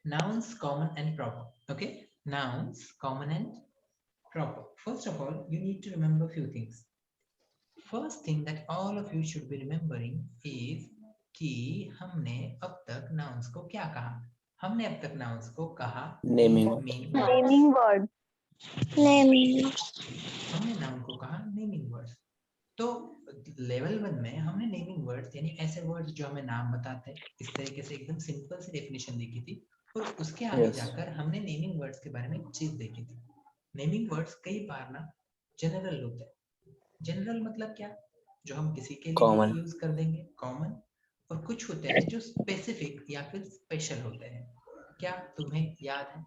Nouns, common and proper. Okay, nouns, common and proper. First of all, you need to remember a few things. First thing that all of you should be remembering is कि हमने अब तक nouns को क्या कहा? हमने अब तक nouns को कहा Naming. Naming word. Naming. हमने noun को कहा naming words. तो लेवल 1 में हमने नेमिंग वर्ड्स यानी ऐसे वर्ड्स जो हमें नाम बताते हैं इस तरीके से एकदम सिंपल सी डेफिनेशन देखी थी और उसके आगे Yes. जाकर हमने नेमिंग वर्ड्स के बारे में एक चीज देखी थी. नेमिंग वर्ड्स कई बार ना जनरल होते हैं. जनरल मतलब क्या? जो हम किसी के लिए Common. यूज कर देंगे, कॉमन. और कुछ होते हैं जो स्पेसिफिक या फिर स्पेशल होते हैं. क्या तुम्हें याद है?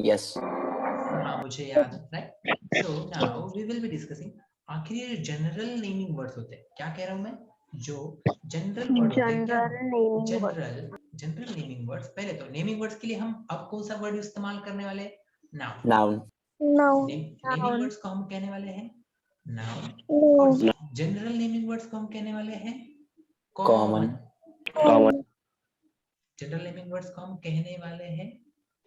Yes. हाँ मुझे याद है, right. So now we will be discussing. आखिर ये जनरल नेमिंग वर्ड्स होते हैं. क्या कह रहा हूं मैं? जो जनरल वर्ड होते हैं. क्या जनरल नेमिंग वर्ड्स? पहले तो नेमिंग वर्ड्स के लिए हम अब कौन सा वर्ड इस्तेमाल करने वाले हैं? नाउन. Noun. नेमिंग वर्ड्स को हम कहने वाले हैं नाउन. जनरल नेमिंग वर्ड्स को हम कहने वाले हैं common. Common. General naming words को हम कहने वाले हैं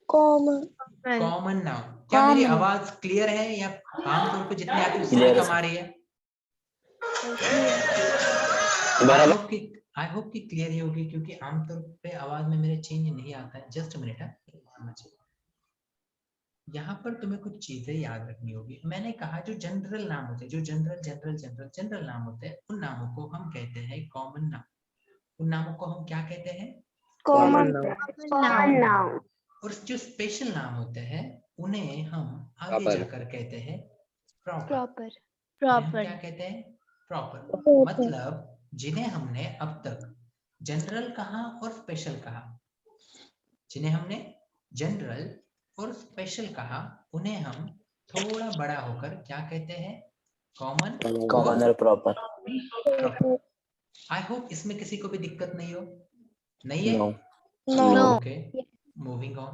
Common. Common noun. क्या मेरी आवाज क्लियर है या आमतौर पे जितनी आती है उससे Clear है, कम आ रही है? बराबर. आई होप कि क्लियर ही होगी क्योंकि आमतौर पे आवाज में मेरे चेंज नहीं आता है. जस्ट मिनट है. यहाँ पर तुम्हें कुछ चीजें याद रखनी होगी. मैंने कहा जो जनरल नाम होते हैं, जो जनरल नाम होते हैं, उन नामों को हम कहते हैं कॉमन नाम. उन नामों को हम क्या कहते हैं? Common noun. और जो स्पेशल नाम होते हैं उन्हें हम आगे Proper. जाकर कहते हैं प्रॉपर. Proper. हम क्या कहते हैं? प्रॉपर. मतलब जिन्हें हमने अब तक जनरल कहा और स्पेशल कहा, जिन्हें हमने जनरल और स्पेशल कहा, उन्हें हम थोड़ा बड़ा होकर क्या कहते हैं? कॉमन Common और proper. प्रॉपर. आई होप इसमें किसी को भी दिक्कत नहीं हो. नहीं है? No. Okay, moving on.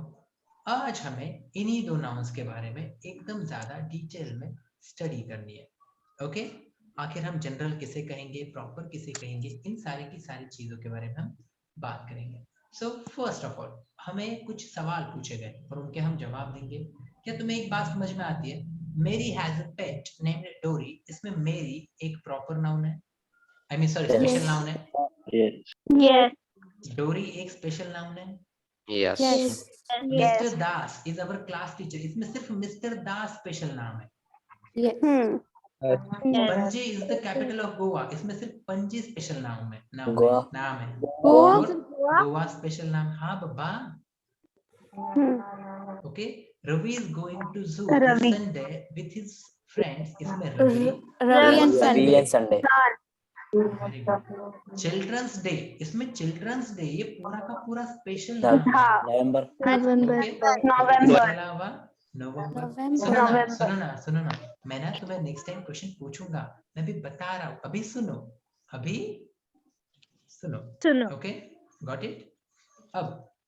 आज हमें इन्हीं दो नाउन्स के बारे में एकदम ज्यादा डिटेल में स्टडी करनी है. ओके, आखिर हम जनरल किसे कहेंगे, प्रॉपर किसे कहेंगे, इन सारी की सारी चीजों के बारे में हम बात करेंगे. सो फर्स्ट ऑफ ऑल हमें कुछ सवाल पूछे गए और उनके हम जवाब देंगे. क्या तुम्हें एक बात समझ में आती है? मेरी हैज अ पेट नेम्ड डोरी. इसमें मेरी एक प्रॉपर नाउन है, I mean sorry special noun है. Yes. डोरी एक स्पेशल नाउन है. Yes. Mister Das is our class teacher. इसमें सिर्फ मिस्टर दास स्पेशल नाम है. Panaji is the capital of Goa. इसमें सिर्फ पणजी स्पेशल नाम है. गोवा. नाम है. गोवा. और गोवा स्पेशल नाम. हाँ बाबा. Okay, Ravi is going to zoo Ravi. Sunday with his friends. इसमें Ravi Ravi and Ravi and Sunday. Very good. Children's day. इसमें चिल्ड्रंस डे ये पूरा का पूरा स्पेशल नाम है. November. November. इसके अलावा नवंबर. November. सुनो ना, मैं ना तुम्हें नेक्स्ट टाइम क्वेश्चन पूछूंगा. मैं भी बता रहा हूँ. अभी सुनो. Okay, got it. अब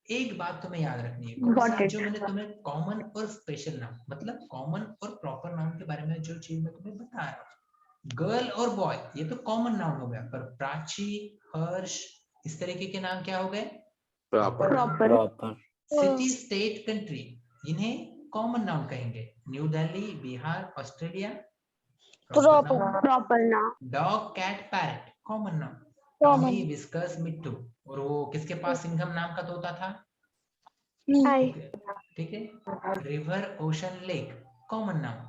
एक बात तुम्हें याद रखनी है. कौन सा? जो मैंने तुम्हें कॉमन और स्पेशल नाउन मतलब कॉमन और प्रॉपर नाउन के बारे में जो चीज मैं तुम्हें बता रहा हूँ. गर्ल और बॉय ये तो कॉमन नाउन हो गया, पर प्राची, हर्ष इस तरीके के नाम क्या हो गए? Proper. Proper. City, state, country इन्हें कॉमन नाउन कहेंगे. New Delhi, Bihar, Australia Proper noun. Dog, cat, parrot common noun. Tommy, Whiskers, Mithu. और वो किसके पास सिंघम नाम का तोता था? ठीक है. River, ocean, lake common noun.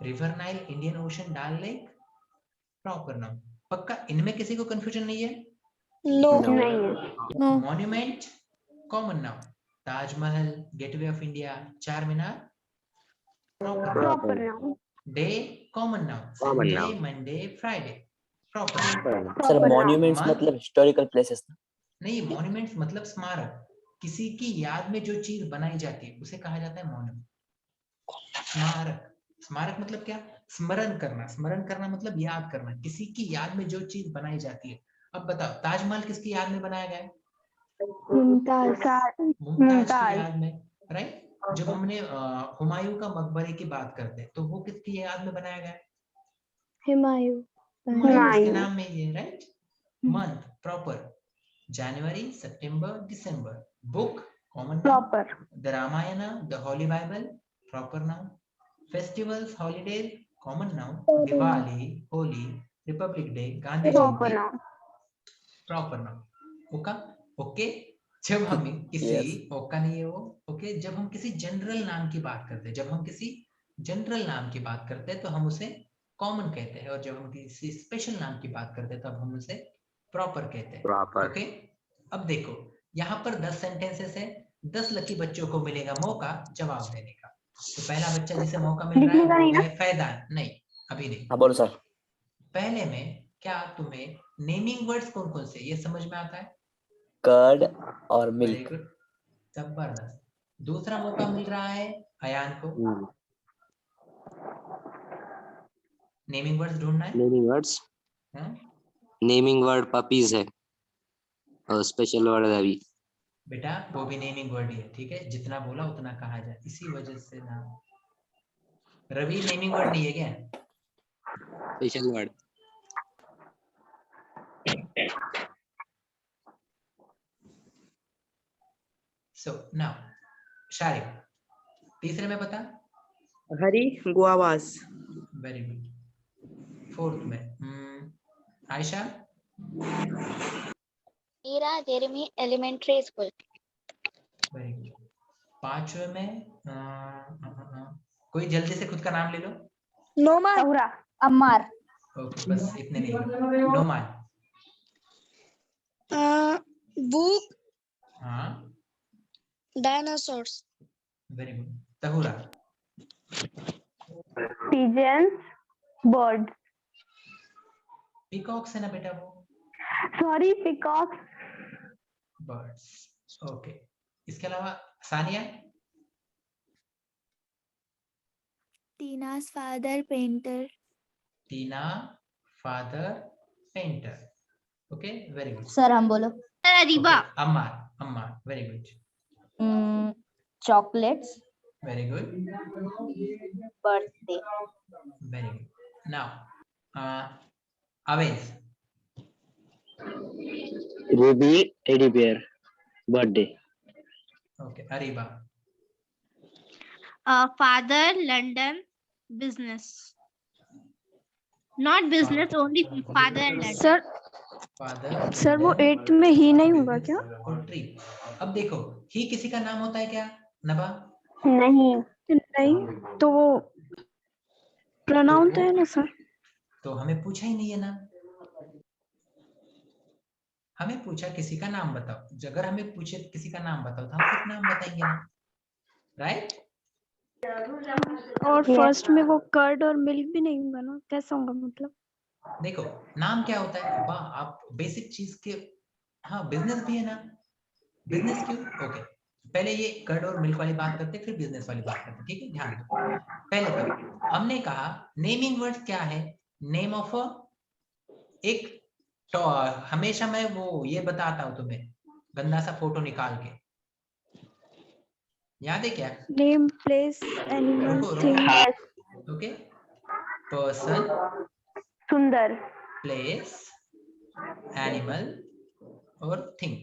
River Nile, Indian ocean, Dal lake proper noun. पक्का इनमें किसी को कंफ्यूजन नहीं है? No. Monument common noun. Taj Mahal, gateway of India, Char Minar proper noun. Day common noun. Sunday, Monday, Friday proper. Sir, monuments मतलब historical places. नहीं, monuments मतलब स्मारक. किसी की याद में जो चीज बनाई जाती है उसे कहा जाता है मॉन्यूमेंट. स्मारक. स्मारक मतलब क्या? स्मरण करना. स्मरण करना मतलब याद करना. किसी की याद में जो चीज बनाई जाती है. अब बताओ ताजमहल किसकी याद में बनाया गया है? मुमताज की याद में, राइट. जब हमने हुमायूं का मकबरे की बात करते हैं तो वो किसकी याद में बनाया गया है? हुमायूं के नाम में ये, right. Month proper January, September, December. Book common noun. Proper. The Ramayana, the Holy Bible, proper noun. Festivals, holidays, common noun. Diwali, Holi, Republic Day, Gandhi Proper Jayanti, noun. Proper noun. ओका okay. जब हम किसी Yes. ओका नहीं है वो. Okay, जब हम किसी जनरल नाम की बात करते हैं, जब हम किसी जनरल नाम की बात करते हैं तो हम उसे कॉमन कहते हैं, और जब हम किसी स्पेशल नाम की बात करते हैं तब हम उसे प्रॉपर कहते हैं. Proper. ओके. अब देखो यहाँ पर 10 सेंटेंसेस है. 10 लकी बच्चों को मिलेगा मौका जवाब देने का. तो पहला बच्चा जिसे मौका मिल रहा लिखने का है नहीं वो है फैजान. नहीं, अभी नहीं. हाँ बोलो सर. पहले में क्या तुम्हें नेमिंग वर्ड्स कौन कौन से ये समझ में आता है? कर्ड और वेरी मिल्क. गुड, जबरदस्त. दूसरा मौका मिल रहा है अयान को. नेमिंग वर्ड्स ढूंढना है. Naming words. हाँ? नेमिंग वर्ड पपीज है और स्पेशल वर्ड है अभी. बेटा वो भी नेमिंग वर्ड ही है, ठीक है. जितना बोला उतना कहा जाए, इसी वजह से ना. रवि नेमिंग वर्ड नहीं है क्या? Special word. So now Shariq, तीसरे में बता. हरी गुआवास. Very good. फोर्थ में Ayesha. Meera Jeremy elementary school. Very good. पांचवे में कोई जल्दी से खुद का नाम ले लो. नोमान. तहुरा. अम्मार. ओके, बस इतने नहीं. नोमान. बुक हाँ, dinosaurs. Very good. Tahura. Pigeons. Birds. Peacocks है ना बेटा वो. Sorry, peacock. बर्ड्स. ओके. इसके अलावा Sania. Tina's father painter. Tina father painter. Okay, very good. Sir हम बोलो. Areeba. Ammar. Ammar, very good. Chocolates. Very good. Birthday. Very good. Now Awez. Ruby teddy bear birthday. Okay. Areeba. Father London business. Not business only father London. Sir father. Sir वो 8 में ही नहीं होगा क्या? और tree. अब देखो, ही किसी का नाम होता है क्या नबा? नहीं. नहीं तो वो प्रोनाउन तो है ना सर. तो हमें पूछा ही नहीं है ना. हमें पूछा किसी का नाम बताओ. अगर हमें पूछे किसी का नाम बताओ तो हम सिर्फ नाम बताएंगे ना. राइट. और फर्स्ट में वो कर्ड और मिल्क भी नहीं होगा ना, कैसा होगा मतलब? देखो नाम क्या होता है. वाह, आप बेसिक चीज के. हाँ, बिजनेस भी है ना. बिजनेस क्यों? ओके, पहले ये कर्ड और मिल्क वाली बात करते फिर बिजनेस वाली बात करते. ठीक है, ध्यान दो. पहले तो हमने कहा नेमिंग वर्ड्स क्या है. नेम ऑफ एक. तो हमेशा मैं वो ये बताता हूँ तुम्हें गंदा सा फोटो निकाल के. याद है क्या? नेम, प्लेस, एनिमल, रुको थिंग. रुको. ओके. पर्सन, सुंदर. प्लेस, एनिमल और थिंग.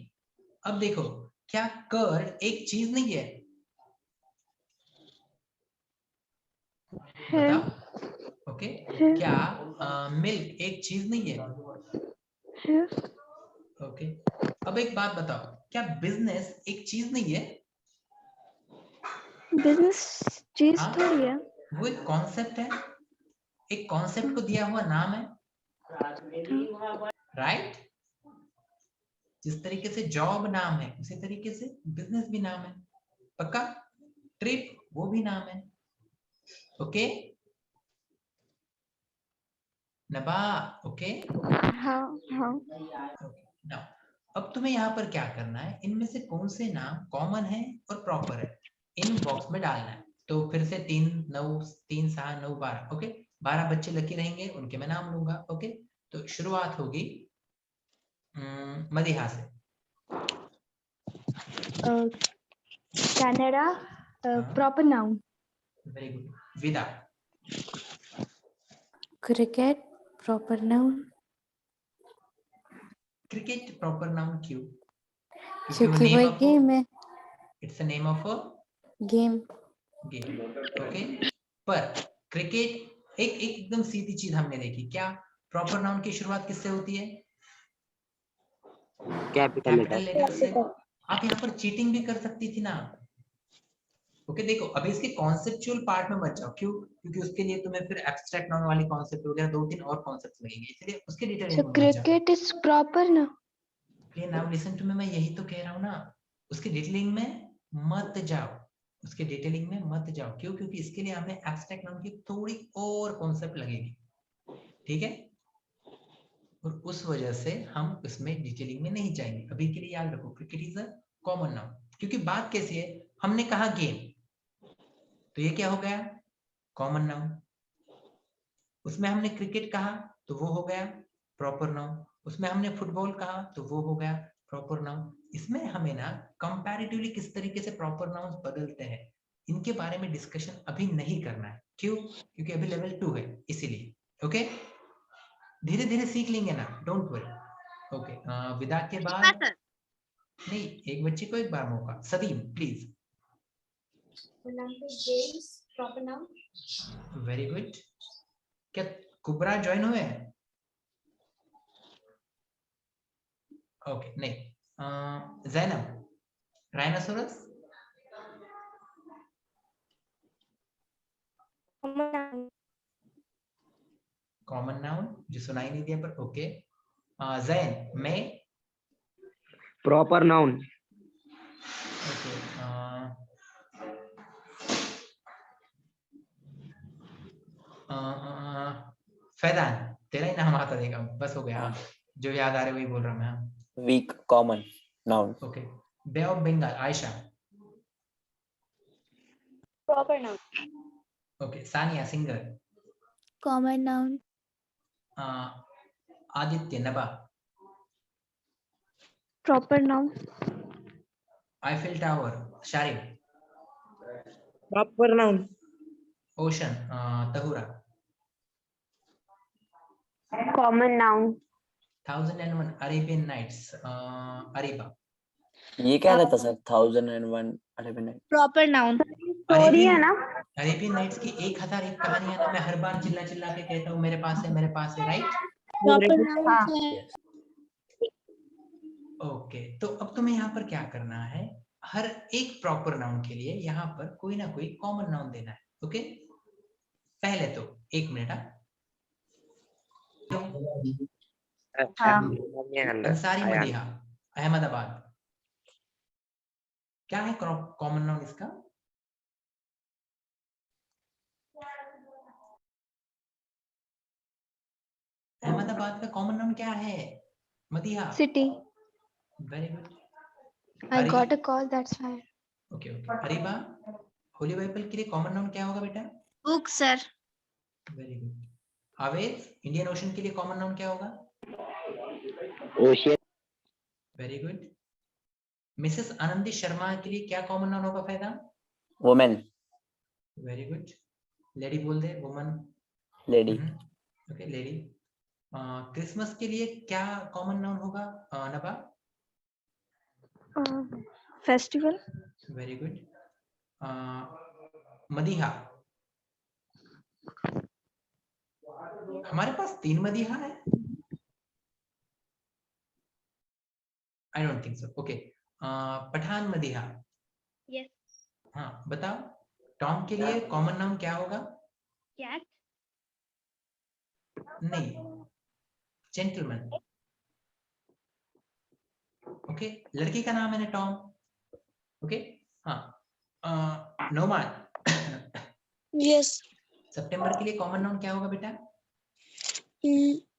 अब देखो, क्या कर्ड एक चीज नहीं है? बताओ. ओके. क्या मिल्क एक चीज नहीं है? ओके. अब एक बात बताओ, क्या बिजनेस एक चीज नहीं है? बिजनेस चीज हाँ? थोड़ी है. वो एक कॉन्सेप्ट है. एक कॉन्सेप्ट को दिया हुआ नाम है. राइट. जिस तरीके से जॉब नाम है उसी तरीके से बिजनेस भी नाम है. पक्का? ट्रिप वो भी नाम है. ओके नबा. ओके. हाँ हाँ. नाउ अब तुम्हें यहाँ पर क्या करना है, इनमें से कौन से नाम कॉमन है और प्रॉपर है इन बॉक्स में डालना है. तो फिर से 3 9 3 7 9 12. ओके, 12 बच्चे लकी रहेंगे, उनके मैं नाम लूंगा. ओके, तो शुरुआत होगी मदिहा से. Canada. Proper noun. Very good. विदा. Cricket. Proper noun. Cricket proper noun क्यों? क्योंकि वो एक गेम है. It's a name of a Game. Game, okay. पर क्रिकेट एकदम सीधी चीज हमने देखी, क्या प्रॉपर नाउन की शुरुआत किससे होती है? Capital capital letter. लेटर से। आप यहाँ पर चीटिंग भी कर सकती थी ना। ओके देखो, अभी इसके कॉन्सेप्चुअल पार्ट में मत जाओ, क्यों? क्योंकि उसके लिए तुम्हें फिर एब्स्ट्रैक्ट नाउन वाली कॉन्सेप्ट वगैरह 2-3 और कॉन्सेप्ट लगेंगे, इसलिए उसके डिटेल So में मत जाओ। cricket is proper ना? नाउ लिसन टू मी, मैं यही तो कह रहा हूँ ना, उसके डिटेलिंग में मत जाओ, उसके डिटेलिंग में मत जाओ। क्यों? क्योंकि इसके लिए हमें एब्स्ट्रैक्ट नाउन की थोड़ी और कॉन्सेप्ट लगेगी, ठीक है? और उस वजह से हम उसमें डिटेलिंग में नहीं जाएंगे। अभी के लिए याद रखो, cricket is a common noun. क्योंकि बात कैसी है, हमने कहा गेम, तो ये क्या हो गया? Common noun. उसमें हमने क्रिकेट कहा तो वो हो गया प्रॉपर नाउन। उसमें हमने फुटबॉल कहा तो वो हो गया प्रॉपर नाउन। इसमें हमें ना कंपैरेटिवली किस तरीके से प्रॉपर नाउन्स बदलते हैं, इनके बारे में डिस्कशन अभी नहीं करना है। क्यों? क्योंकि अभी लेवल 2 है, इसीलिए। ओके, धीरे धीरे सीख लेंगे ना, डोंट वरी। ओके, विदा के बाद सर नहीं, एक बच्चे को एक बार मौका। सदीम प्लीज। Very good. क्या कुबरा ज्वाइन हुए हैं? ओके, नहीं। जैनब, राइनोसोरस। कॉमन नाउन जो सुनाई नहीं दिया पर ओके। जैन, मैं। Proper noun. ओके, फैदान, तेरा ही नाम आता देगा, बस हो गया। हाँ, जो याद आ रहे वही बोल रहा मैं। हाँ, weak common noun. Okay. Bay of Bengal, Ayesha. Proper noun. Okay, Sania, singer. Common noun. Aditya, Naba. Proper noun. Eiffel Tower, Sharib. Proper noun. Ocean, Tahura. Common noun. 1001 Arabian Nights, Areeba. ये क्या रहता sir? 1001 Arabian Nights. Proper noun. Story है ना? अरेबियन नाइट्स की 1001 कहानियां ना, मैं हर बार चिल्ला चिल्ला के कहता हूँ मेरे पास है, मेरे पास है, राइट? प्रॉपर नाउन हाँ. Yes. ओके, तो अब तुम्हें यहाँ पर क्या करना है, हर एक प्रॉपर नाउन के लिए यहाँ पर कोई ना कोई कॉमन नाउन देना है। ओके, पहले तो 1 मिनट। अंसारी मदीहा, अहमदाबाद। क्या है कॉमन नाउन इसका? अहमदाबाद का कॉमन नाउन क्या है? Madiha. City. Very good. I got a call, that's why. Okay okay. Areeba, holy Bible के लिए कॉमन नाउन क्या होगा बेटा? Book sir. Very good. Aved, Indian ocean के लिए कॉमन नाउन क्या होगा? Ocean. Very good. Mrs Anandi Sharma के लिए क्या कॉमन नाउन होगा फायदा? Woman. Very good. लेडी बोल दे, woman. Lady. Okay, lady. Christmas के लिए क्या कॉमन नाउन होगा नबा? Festival. Very good. मदीहा, हमारे पास 3 मदीहा है। I don't think so. Okay, Pathan Madiha. Yes. हाँ बताओ, टॉम के लिए कॉमन नाउन क्या होगा? कैट। नहीं, जेंटलमैन। ओके, लड़की का नाम है ना टॉम। ओके, हाँ। नोमान, यस। सितंबर के लिए कॉमन नाउन क्या होगा बेटा?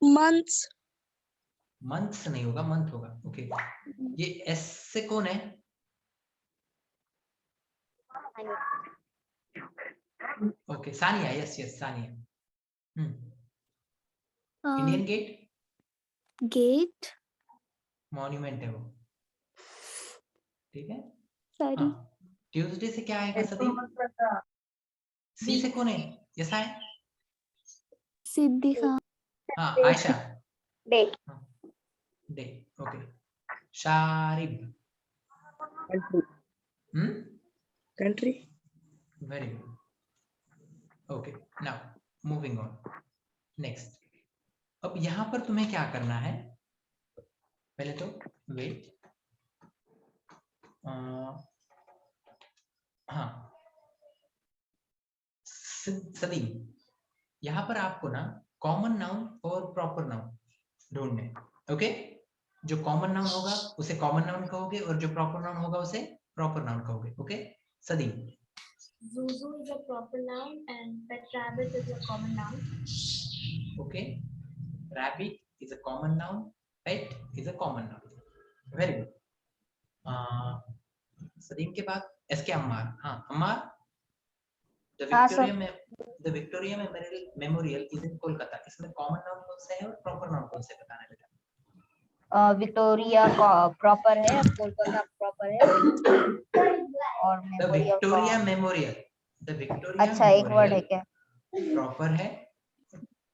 मंथ्स। मंथ्स नहीं होगा, मंथ होगा। ओके, ये एस से कौन है? Okay, Sania. Yes yes, Sania. Indian gate, Gate. Monument है वो, ठीक है। Sorry. ट्यूसडे से क्या आएगा सदी? सी से कौन है? यस है। Siddhi Khan. हाँ, Ayesha. Day. Day. Okay, Sharib. Country. Very good. Okay, now moving on. Next. अब यहाँ पर तुम्हें क्या करना है? पहले तो wait. हाँ, सलीम, यहाँ पर आपको ना कॉमन नाउन और प्रॉपर नाउन ढूंढने. ओके, जो कॉमन नाउन होगा उसे कॉमन नाउन कहोगे और जो प्रॉपर नाउन होगा उसे प्रॉपर नाउन कहोगे. Okay, Salim. Zuzu is a proper noun and pet rabbit is a common noun. Okay, rabbit is a common noun, pet is a common noun. Very good. Salim के बाद SK Ammar. हाँ, Ammar. The Victoria Memorial is in Kolkata. इसमें common noun कौन सा है और proper noun कौन सा है बताना बेटा. विक्टोरिया प्रॉपर है, कोलकाता प्रॉपर है और The Victoria Memorial. The Victoria अच्छा, एक वर्ड है क्या? प्रॉपर है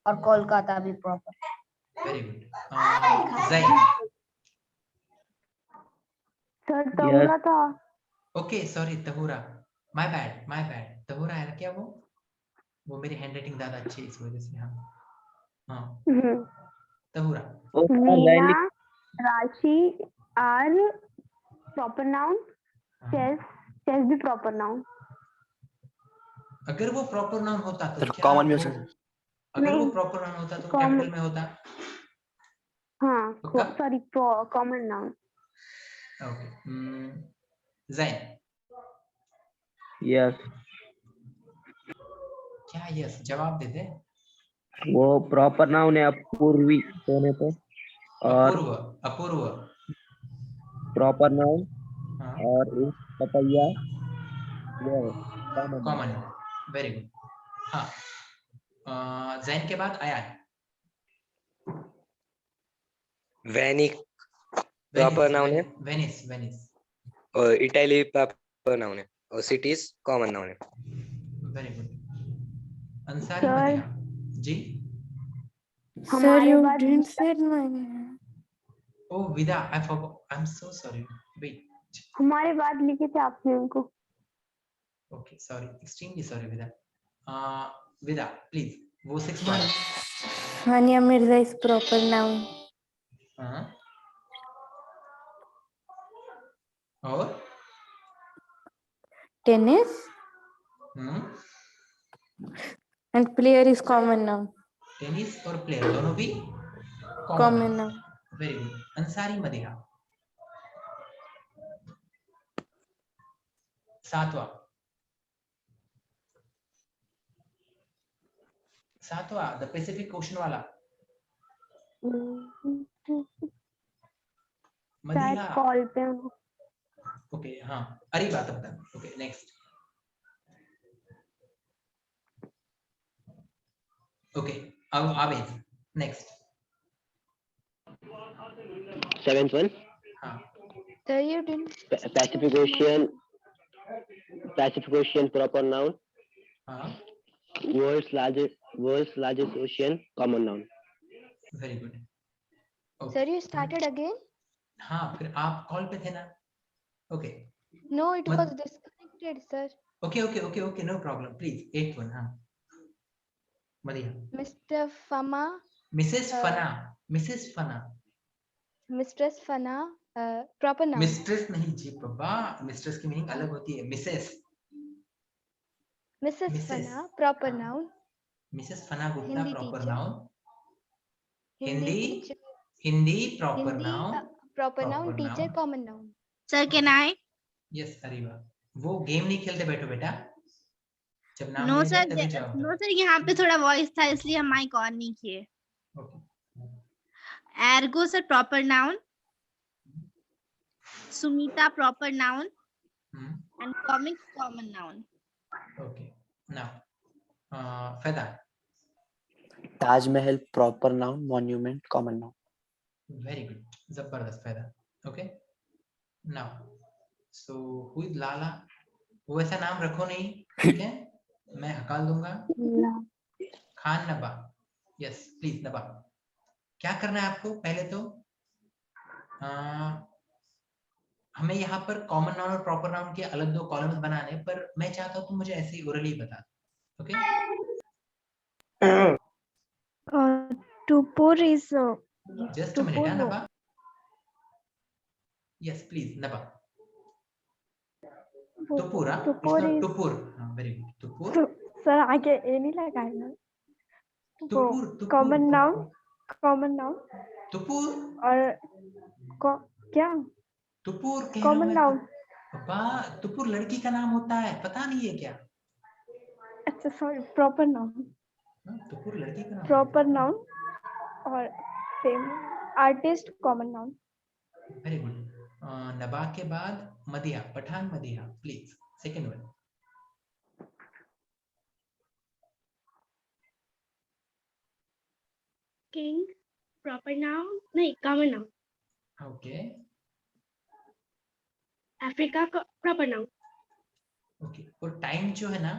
और कोलकाता भी proper. Very good. Zain. Sir Tahura था. Okay, sorry Tahura. My bad. Tahura है क्या? वो मेरी हैंडराइटिंग ज्यादा अच्छी है इस वजह से. हाँ, तहुरा. वीणा, राशि आर प्रॉपर नाउन. चेस भी प्रॉपर नाउन. अगर वो प्रॉपर नाउन होता तो क्या कॉमन में अगर वो प्रॉपर नाउन होता तो कैपिटल में होता. हाँ, sorry, common noun. Okay. Jain. Yes. क्या यस? जवाब दे दे. वो प्रॉपर नाउन है अपूर्वी होने पे. और अपूर्व प्रॉपर नाउन. हाँ, और इस पपैया वो कॉमन. Very good. हाँ, जैन के बाद आयान. वैनिक प्रॉपर नाउन है वेनिस. और इटली प्रॉपर नाउन है और सिटीज कॉमन नाउन है. Very good. Ansari Madina ji. Sir, you didn't said my name. Oh, Vida, I forgot. I'm so sorry. Wait. हमारे बाद लिखे थे आपने उनको. Okay, sorry. Extremely sorry, Vida. Vida, please. वो 6 बार. Hania Mirza is proper noun. और Tennis and player is common noun. Tennis और player दोनों भी Common noun. Very good. Ansari Madina. सातवां द पैसिफिक ओशन वाला. मदीना. कॉल पे. ओके, हाँ, अरे बात अब तक. Okay, next. ओके, अब आवेद. नेक्स्ट. 7th one. हाँ, Sir, you didn't. Pacific Ocean proper noun. हाँ, World's largest ocean common noun. Very good. Sir, you started again? हाँ, फिर आप कॉल पे थे ना. Okay. No, it Mad- was disconnected, sir. Okay, no problem. Please 8th one. हाँ, Madina. Mr. Fama, Mrs Fana. Mistress Fana, proper noun. Mistress नहीं जी बाबा. Mistress की मीनिंग अलग होती है. Mrs. Mrs. Fana, proper हाँ. noun. Mrs Fana Gupta Hindi proper teacher. Noun. Hindi teacher. Hindi proper Hindi नाउन. proper noun. proper Teacher, noun. common noun. Sir, can I? Yes, Areeba. वो game नहीं खेलते बैठो बेटा. जब नाम No लिया sir, जाए तभी जवाब दो. no sir, यहाँ पे थोड़ा वॉइस था इसलिए हम माइक ऑन नहीं किए. Okay. Ergo sir, proper noun. Sumita proper noun and comics common noun. Okay. Now Faida. Taj Mahal proper noun, monument common noun. Very good. जबरदस्त Faida. Okay. Now so who is Lala. वो ऐसा नाम रखो नहीं, ठीक है? मैं हकाल दूंगा. खान नबा. यस, प्लीज नबा. क्या करना है आपको? पहले तो हमें यहाँ पर कॉमन नाउन और प्रॉपर नाउन के अलग दो कॉलम्स बनाने, पर मैं चाहता हूँ तुम मुझे ऐसे ही ओरली बता दो। Okay To pour is just to minute pour है वो नबा, यस प्लीज नबा। तुपुर, to pour is तुपुर, हाँ वेरी गुड, तुपुर, सर आगे ए नहीं लगाना वो तुपुर, तुपुर, कॉमन नाउन तुपुर, और क्या तुपुर कह रहा हूँ कॉमन मैं। नाउन। पापा तुपुर लड़की का नाम होता है, पता नहीं है क्या? अच्छा सॉरी, प्रॉपर नाउन, हाँ, तुपुर लड़की का नाम प्रॉपर नाउन और same artist common noun. Very good. Naba के बाद Madiha, Pathan Madiha please, second one. King, proper noun, नहीं common noun. Okay Africa proper noun. Okay, और टाइम जो है ना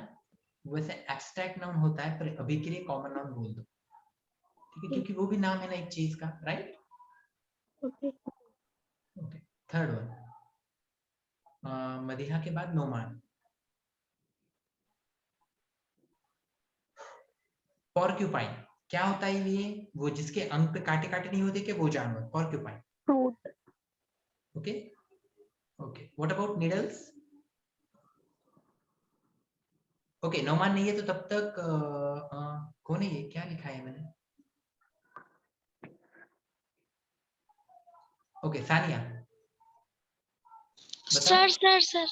वैसे एब्स्ट्रैक्ट नाउन होता है, पर अभी के लिए कॉमन नाउन बोल दो, ठीक है, क्योंकि वो भी नाम है ना एक चीज का, right? Okay. Okay third one, Madiha के बाद नोमान। पॉर्क्यूपाइन क्या होता है ये? वो जिसके अंक पे काटे काटे नहीं होते, कि वो जानवर porcupine. Fruit okay okay, what about needles? Okay Noman नहीं है तो तब तक कौन है ये, क्या लिखा है मैंने? ओके सानिया बता। Sir.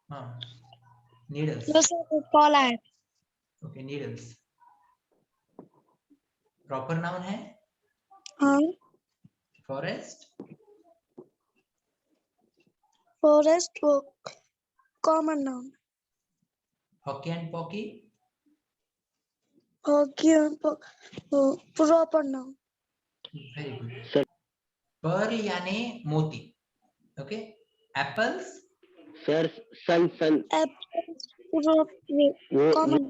हाँ नीडल्स, No, sir, Paula है. ओके नीडल्स प्रॉपर नाउन है। हाँ. फॉरेस्ट, Forest वो common noun. Hockey and pokey, Hockey वो proper noun. Very good. Pearl यानी मोती, okay. Apples, sir sun sun Apples वो common.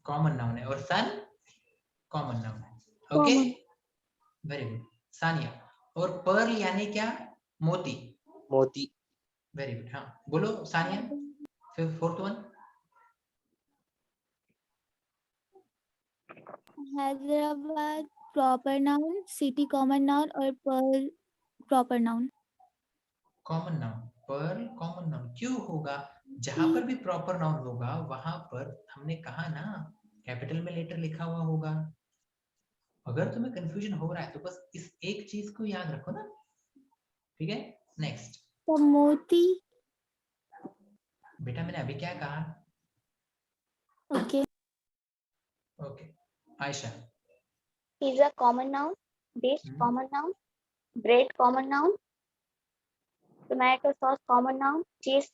कॉमन नाउन है, और सन कॉमन नाउन है, okay Common. Very good. Sania, और पर्ल यानी क्या? मोती, मोती, वेरी गुड। हाँ बोलो सानिया, फिर fourth one. Hyderabad proper noun, city common noun और pearl proper noun. Common noun, pearl common noun क्यों होगा? जहां पर भी प्रॉपर नाउन होगा वहां पर हमने कहा ना कैपिटल में लेटर लिखा हुआ होगा। अगर तुम्हें कंफ्यूजन हो रहा है तो बस इस एक चीज को याद रखो ना, ठीक है। नेक्स्ट, तो मोती। बेटा मैंने अभी क्या कहा? Okay. Okay Ayesha, Pizza common noun, dish common noun, bread common noun, tomato sauce common noun, cheese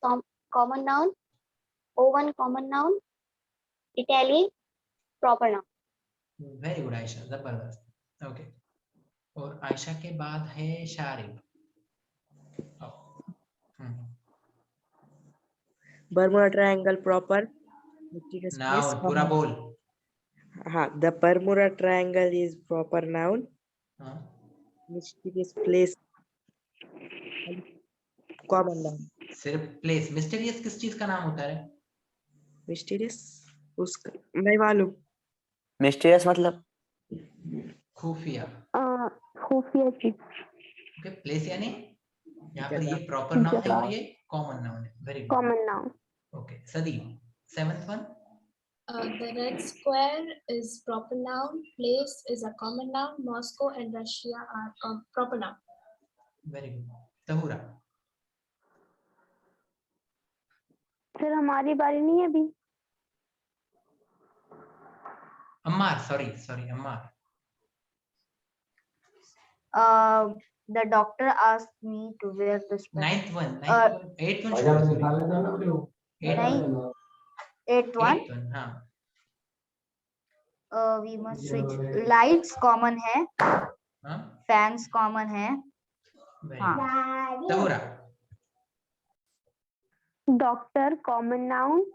common noun, oven common noun, Italy proper noun. Very good Ayesha, जबरदस्त। ओके, और आयशा के बाद है Sharib. Bermuda Triangle proper. Mysterious place. Noun पूरा बोल। The Bermuda Triangle is proper noun. हाँ Mysterious place common noun. सिर्फ place, mysterious किस चीज का नाम होता है? Mysterious उसका नहीं मालूम। मिस्टीरियस मतलब खुफिया, खुफिया चीज। ओके। प्लेस यानी यहाँ पर ये प्रॉपर नाउन है और ये कॉमन नाउन है, very good. Common noun. Okay सदीम, seventh one. The Red Square is proper noun. Place is a common noun. Moscow and Russia are proper noun. Very good. Tahura, sir हमारी बारी नहीं है अभी। Ammar, sorry sorry Ammar. The doctor asked me to wear this. Ninth one, eighth one छोड़ो, Eighth one. हाँ We must switch. Lights common है, हाँ fans common है. Very good. Tahura, doctor common noun,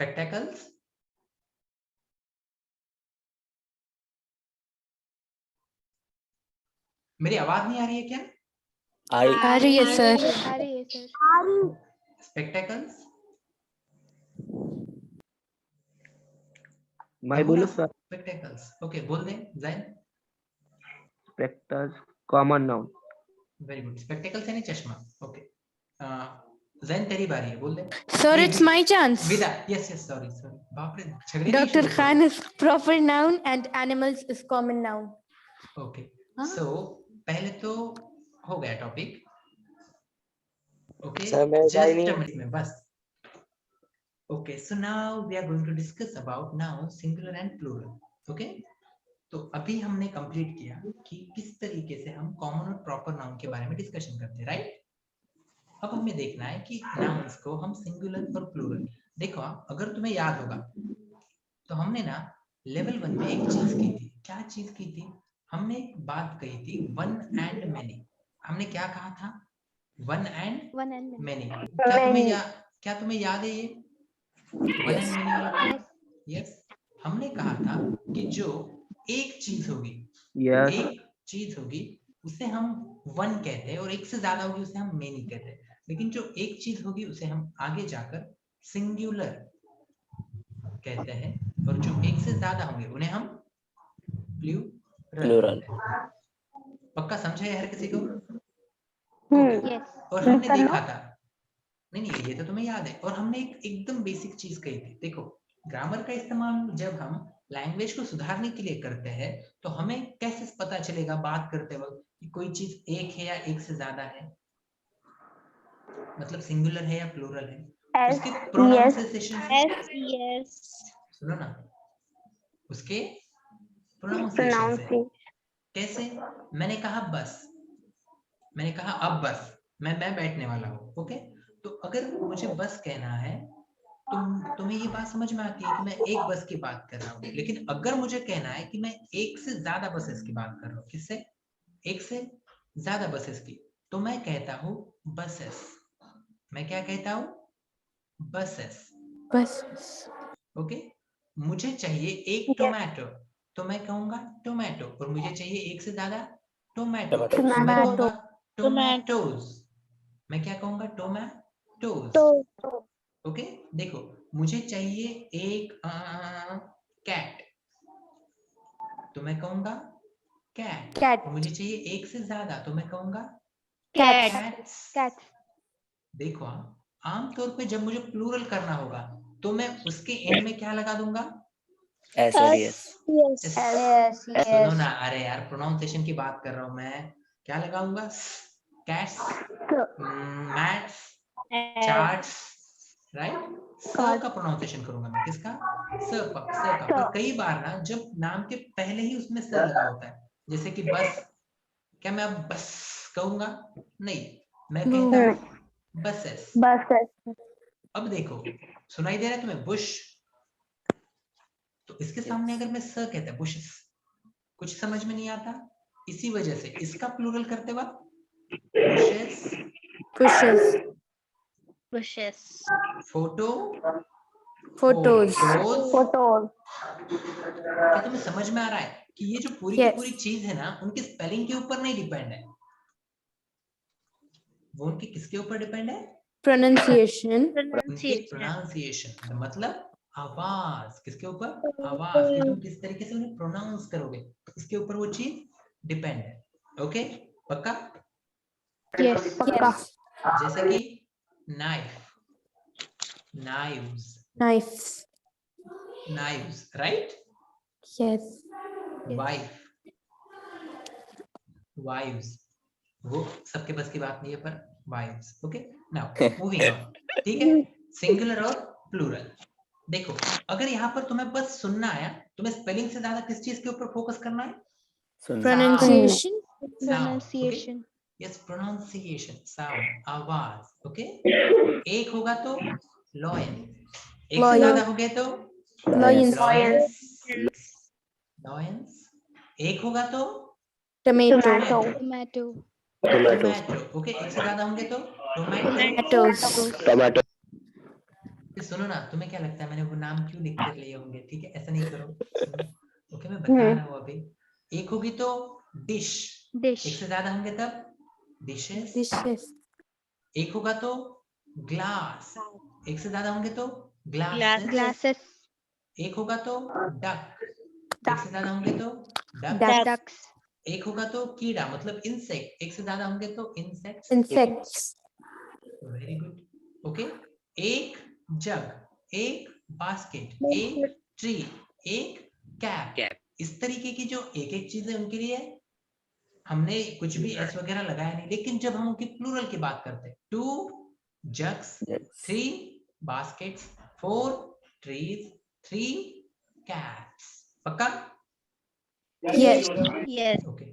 spectacles, मेरी आवाज नहीं आ रही है क्या? आ रही है सर। आ रही है सर। स्पेक्टेकल्स, मैं बोलूँ सर? स्पेक्टेकल्स, ओके बोल दें Jain. Spectres common noun. Very good, spectacles यानी चश्मा, ओके। जैन तेरी बारी है, बोल दे। सर नहीं, इट्स माय चांस। विदा, यस यस, सॉरी सॉरी, बाप रे, झगड़े नहीं Dr. शुरू Khan is proper noun and animals is common noun. Okay. हाँ? सो पहले तो हो गया टॉपिक, ओके, Sir, मैं जस्ट नहीं- अ मिनट में बस। Okay, so now we are going to discuss about noun singular and plural, okay. तो अभी हमने कंप्लीट किया कि किस तरीके से हम कॉमन और प्रॉपर नाउन के बारे में डिस्कशन करते हैं, राइट। अब हमें देखना है कि नाउन्स को हम सिंगुलर और प्लूरल, देखो अगर तुम्हें याद होगा तो हमने ना लेवल 1 में एक चीज की थी। क्या चीज की थी? हमने एक बात कही थी, वन एंड मैनी। हमने क्या कहा था? One and one and many. क्या तुम्हें याद है ये वन एंड मैनी वाला पॉइंट? यस, हमने कहा था कि जो एक चीज होगी, यस। एक चीज होगी उसे हम वन कहते हैं, और एक से ज्यादा होगी उसे हम मेनी कहते हैं। लेकिन जो एक चीज होगी उसे हम आगे जाकर सिंगुलर कहते हैं, और जो एक से ज्यादा होंगे उन्हें हम प्लूरल कहते हैं। पक्का समझा है हर किसी को? यस। और हमने देखा था, नहीं ये तो तुम्हें याद है, और हमने एकदम बेसिक चीज कही थी। देखो, ग्रामर का इस्तेमाल जब हम लैंग्वेज को सुधारने के लिए करते हैं तो हमें कैसे पता चलेगा बात करते वक्त कि कोई चीज एक है या एक से ज्यादा है, मतलब सिंगुलर है या प्लूरल है। उसके प्रोनाउंसिएशन, यस। सुनो ना, उसके प्रोनाउंसिएशन से। कैसे? मैंने कहा बस, मैंने कहा अब बस, मैं बैठने वाला हूँ, ओके। तो अगर मुझे बस कहना है तो तुम्हें ये बात समझ में आती है कि मैं एक बस की बात कर रहा हूँ। लेकिन अगर मुझे कहना है कि मैं एक से ज्यादा बसेस की बात कर रहा हूँ, किससे? एक से ज्यादा बसेस की, तो मैं कहता हूँ बसेस। मैं क्या कहता हूँ? बसेस, बस। ओके। मुझे चाहिए एक टोमेटो, तो मैं कहूंगा टोमेटो, और मुझे चाहिए एक से ज्यादा टोमेटो, तो मैं कहूंगा टोमेटोज। मैं क्या कहूंगा? Tomatoes, okay. देखो, मुझे चाहिए एक कैट, तो मैं कहूंगा कैट। Cat. मुझे चाहिए एक से ज्यादा, तो मैं कहूंगा Cats. कैट्स। देखो, आमतौर पे जब मुझे प्लूरल करना होगा तो मैं उसके एंड में क्या लगा दूंगा? S और S। सुनो ना, अरे यार प्रोनाउंसिएशन की बात कर रहा हूं मैं। क्या लगाऊंगा? Cats, mats, charts, right. स का प्रोनाउंसिएशन करूंगा मैं, किसका? स का। पर कई बार ना जब नाम के पहले ही उसमें स लगा होता है, जैसे कि बस, क्या मैं अब बस कहूंगा? नहीं, मैं कहता हूँ बसेस। अब देखो, सुनाई दे रहा है तुम्हें? बुश, तो इसके सामने अगर मैं स कहता है बुशेस, कुछ समझ में नहीं आता। इसी वजह से इसका प्लूरल करते वक्त बुशेस, Bushes. Photo, Photos. क्या तुम्हें समझ में आ रहा है कि ये जो पूरी की Yes. पूरी चीज है ना, उनके स्पेलिंग के ऊपर नहीं डिपेंड है, वो उनके किसके ऊपर डिपेंड है? Pronunciation. उनके प्रोनाउंसिएशन, मतलब आवाज। किसके ऊपर? आवाज, कि तुम किस तरीके से उन्हें प्रोनाउंस करोगे, इसके ऊपर वो चीज डिपेंड है, ओके। पक्का? Yes. जैसे कि knife, knives, Knives. Knives, right. Yes. Wife, wives, वो सबके बस की बात नहीं है, पर wives, okay. Now moving on, ठीक है। सिंगुलर और प्लूरल। देखो, अगर यहाँ पर तुम्हें बस सुनना आया, तुम्हें स्पेलिंग से ज्यादा किस चीज के ऊपर फोकस करना है? Pronunciation. Pronunciation. Yes, pronunciation, sound, आवाज, ओके। एक होगा तो लॉयन, एक से Lion. ज्यादा हो गए तो Lions. लॉयंस, एक होगा तो Tomato. Tomato. Tomato, okay. एक से ज्यादा होंगे तो Tomatoes. टमाटो। सुनो ना, तुम्हें क्या लगता है मैंने वो नाम क्यों लिख कर लिए होंगे? ठीक है, ऐसा नहीं करो, सुनो। ओके, मैं बता रहा हूँ अभी। एक होगी तो डिश, एक से ज्यादा होंगे तब डिशेस। Dishes. एक होगा तो ग्लास, एक से ज्यादा होंगे तो ग्लासेस। Glasses. एक होगा तो डक, एक से ज्यादा होंगे तो डक। Ducks. एक होगा तो कीड़ा मतलब इंसेक्ट, एक से ज्यादा होंगे तो insects. Insects. Very good. Okay, एक जग, एक बास्केट, एक ट्री, एक कैप। Cap. इस तरीके की जो एक एक चीजें उनके लिए हमने कुछ भी एस वगैरह लगाया नहीं, लेकिन जब हम उनकी प्लूरल की बात करते हैं, 2 जग्स, 3 बास्केट्स, 4 ट्रीज, 3 कैप्स। पक्का? Yes. Yes. ओके,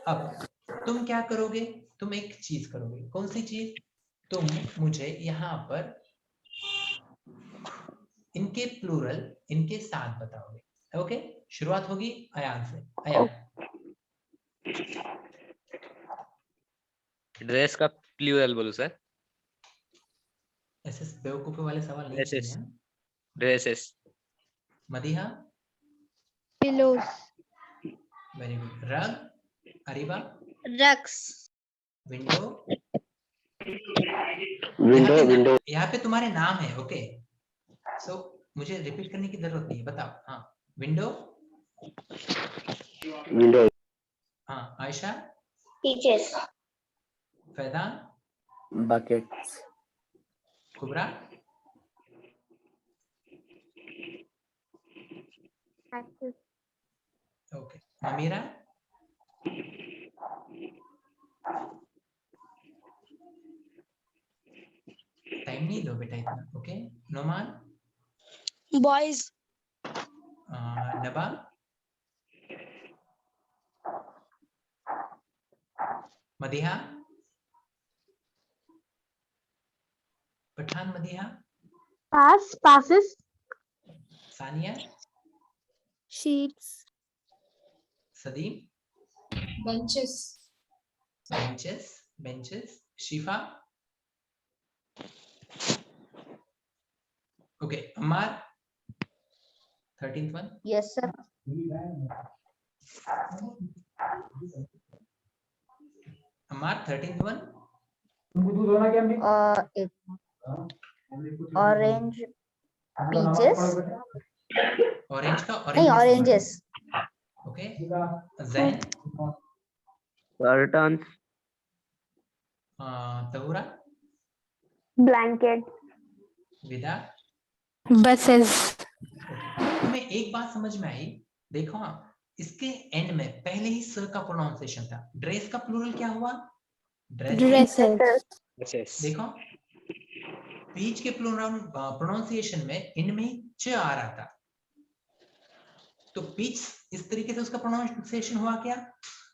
अब तुम क्या करोगे? तुम एक चीज करोगे। कौन सी चीज? तुम मुझे यहाँ पर इनके प्लूरल इनके साथ बताओगे। ओके, शुरुआत होगी अयान से। अयान, ड्रेस का प्लूरल बोलो सर। ऐसे बेवकूफी वाले सवाल नहीं Dresses. चाहिए। Dresses. Madiha, Pillows. Very good. रग, अरीबा, Rugs. विंडो। विंडो यहाँ पे तुम्हारे नाम है। ओके, सो मुझे रिपीट करने की जरूरत नहीं है, बताओ। हाँ, विंडो। विंडो हाँ, Ayesha, Peaches. Faidan, buckets, Kubra, okay, Mamira, time नहीं लो बेटा इतना। Okay, Noman, Boys. Naba, Madiha, Pathan Madiha, Passes. Sania, Sheets. Sadeem, Benches. Benches, Shifa, okay, Ammar, 13th one, Yes, sir. Ammar 13th one, Orange. Peaches. Orange का नहीं, orange, oranges. Okay, Zain, curtains Tahura, Blanket. Vida. Buses. तुम्हें एक बात समझ में आई? देखो हाँ, इसके एंड में पहले ही स का प्रोनाउंसिएशन था। ड्रेस का प्लूरल क्या हुआ? Dresses. Dresses. देखो, बीच के प्रोनाउंसिएशन में इनमें ही च आ रहा था, तो पीच इस तरीके से उसका प्रोनाउंसिएशन हुआ क्या?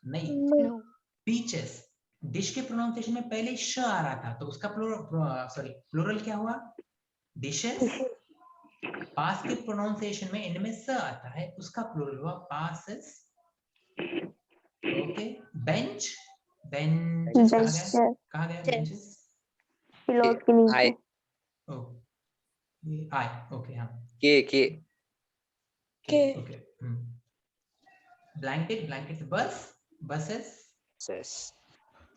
नहीं। No. पीचेस, डिश के प्रोनाउंसिएशन में पहले श आ रहा था, तो उसका प्लूरल क्या हुआ? डिशेस। पास के प्रोनाउंसिएशन में इनमें स आता है, उसका प्लूरल हुआ पासेस। ओके, बेंच, बेंच कहाँ गया? बेंचेस, Pillows के नीचे. I. आई, ओके, हाँ, K. Okay, blanket, buses. Yes.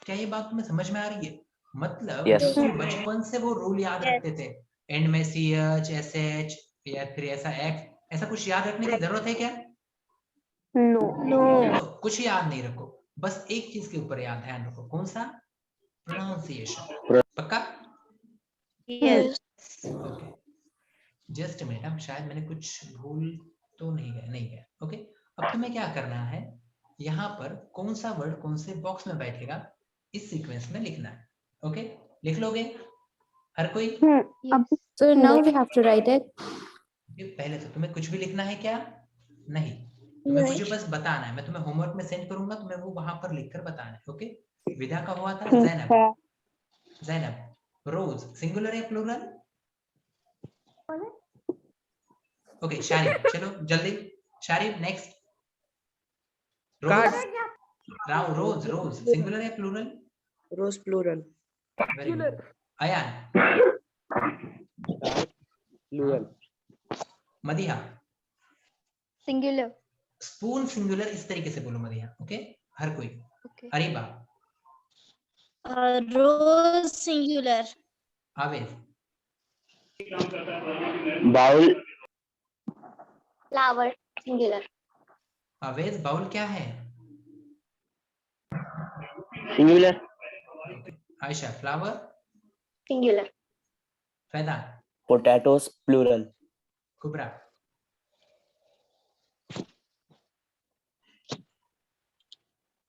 क्या ये बात तुम्हें समझ में आ रही है? मतलब Yes. जो तुम बचपन से वो रूल याद रखते थे, एंड में CH, SH या फिर ऐसा X, ऐसा कुछ याद रखने की जरूरत है क्या? No. तो कुछ याद नहीं रखो, बस एक चीज के ऊपर याद ध्यान रखो। कौन सा? प्रोनाउंसिएशन। पक्का? Yes. ओके, जस्ट मिनट, अब शायद मैंने कुछ भूल तो नहीं गया। ओके, अब तुम्हें क्या करना है, यहाँ पर कौन सा वर्ड कौन से बॉक्स में बैठेगा इस सीक्वेंस में लिखना है। ओके, लिख लोगे हर कोई? Yes. So now we have to write it. ये पहले तो तुम्हें कुछ भी लिखना है क्या? नहीं, तुम्हें मुझे बस बताना है। मैं तुम्हें होमवर्क में सेंड करूंगा, तुम्हें वो वहां पर लिखकर बताना है। ओके, विदा का हुआ था जैनब, रोज सिंगुलर या प्लूरल? ओके, शारिब, चलो जल्दी, शारिब नेक्स्ट। रोज सिंगुलर या plural? Rose plural. Very good. Ayaan, Plural. Madiha Singular. Spoon singular इस तरीके से बोलो मदिहा, ओके हर कोई। Okay. Areeba Rose singular. Aved bowl Flower. Singular. Aved bowl क्या है? Singular Ayesha flower. Singular. Faida potatoes plural Kubra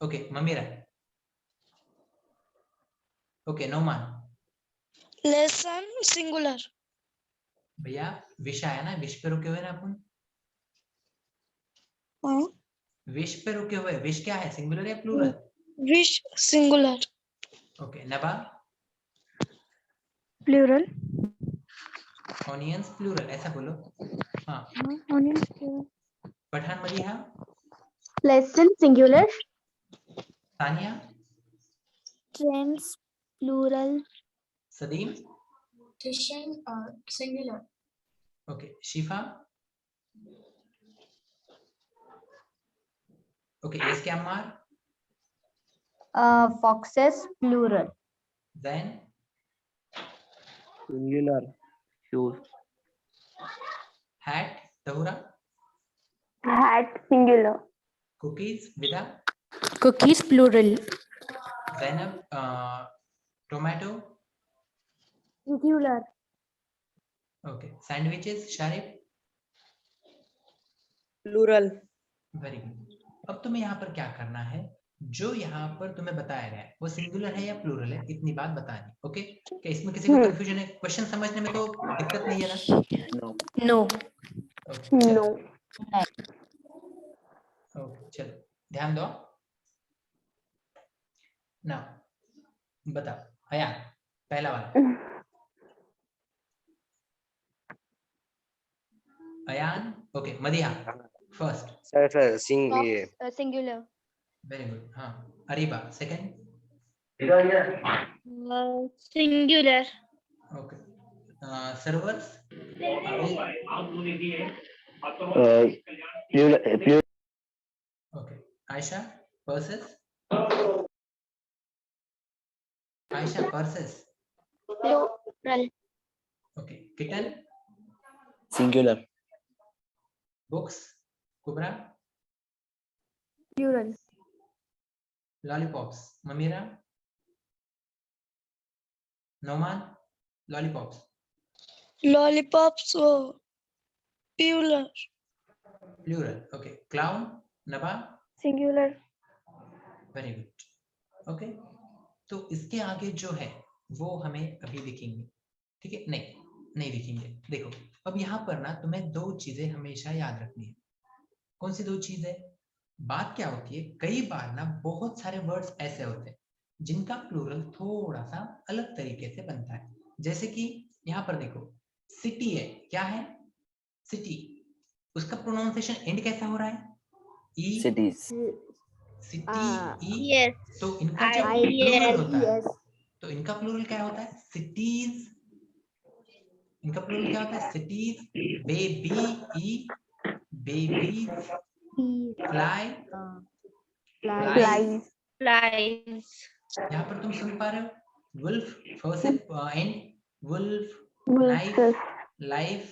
okay Mamira okay Noman Lesson singular. भैया विश आया ना, विश पे रुके हुए ना अपन, विश पे रुके हुए, विश क्या है सिंगुलर या plural? Wish singular. Okay Naba plural. Onions plural ऐसा बोलो। हाँ onions plural. Pathan Madiha Lesson. Singular. Tania Trends plural. Sadeem Tuition singular. Okay Shifa okay एस के Ammar Foxes. Plural. Then Singular. Shoes. Hat Tahura Hat. Singular. Cookies Vida Cookies plural. Zainab tomato Singular. Okay sandwiches Sharif Plural. Very good. अब तुम्हें यहाँ पर क्या करना है, जो यहाँ पर तुम्हें बताया गया है वो सिंगुलर है या प्लूरल है, इतनी बात बतानी। ओके क्या इसमें किसी को कंफ्यूजन है? क्वेश्चन समझने में तो दिक्कत नहीं है ना? No. ओके चलो No. ओके चलो ध्यान दो ना, बताओ अयान पहला वाला। Ayaan okay Madiha first sir Singular. Very good. हाँ Areeba second Singular. Okay servers okay Ayesha purses Ayesha purses Plural. Okay kitten singular books Kubra plural. Lollipops Mamira Noman lollipops Lollipops. Plural. Plural okay clown Naba singular. Very good okay. तो इसके आगे जो है वो हमें अभी दिखेंगे, ठीक है? नहीं दिखेंगे। देखो अब यहाँ पर ना तुम्हें दो चीजें हमेशा याद रखनी है। कौन सी दो चीजें? बात क्या होती है, कई बार ना बहुत सारे वर्ड्स ऐसे होते हैं जिनका प्लूरल थोड़ा सा अलग तरीके से बनता है। जैसे कि यहाँ पर देखो सिटी है, क्या है सिटी, उसका प्रोनाउंसिएशन एंड कैसा हो रहा है? ई सिटीज सिटी ई। Yes. तो इनका जब प्लूरल होता है तो इनका प्लूरल क्या होता है? सिटीज। इनका प्लूरल क्या होता है? Cities. Baby E babies fly flies. Flies. यहाँ पर तुम सुन पा रहे हो wolf first and wolf knife life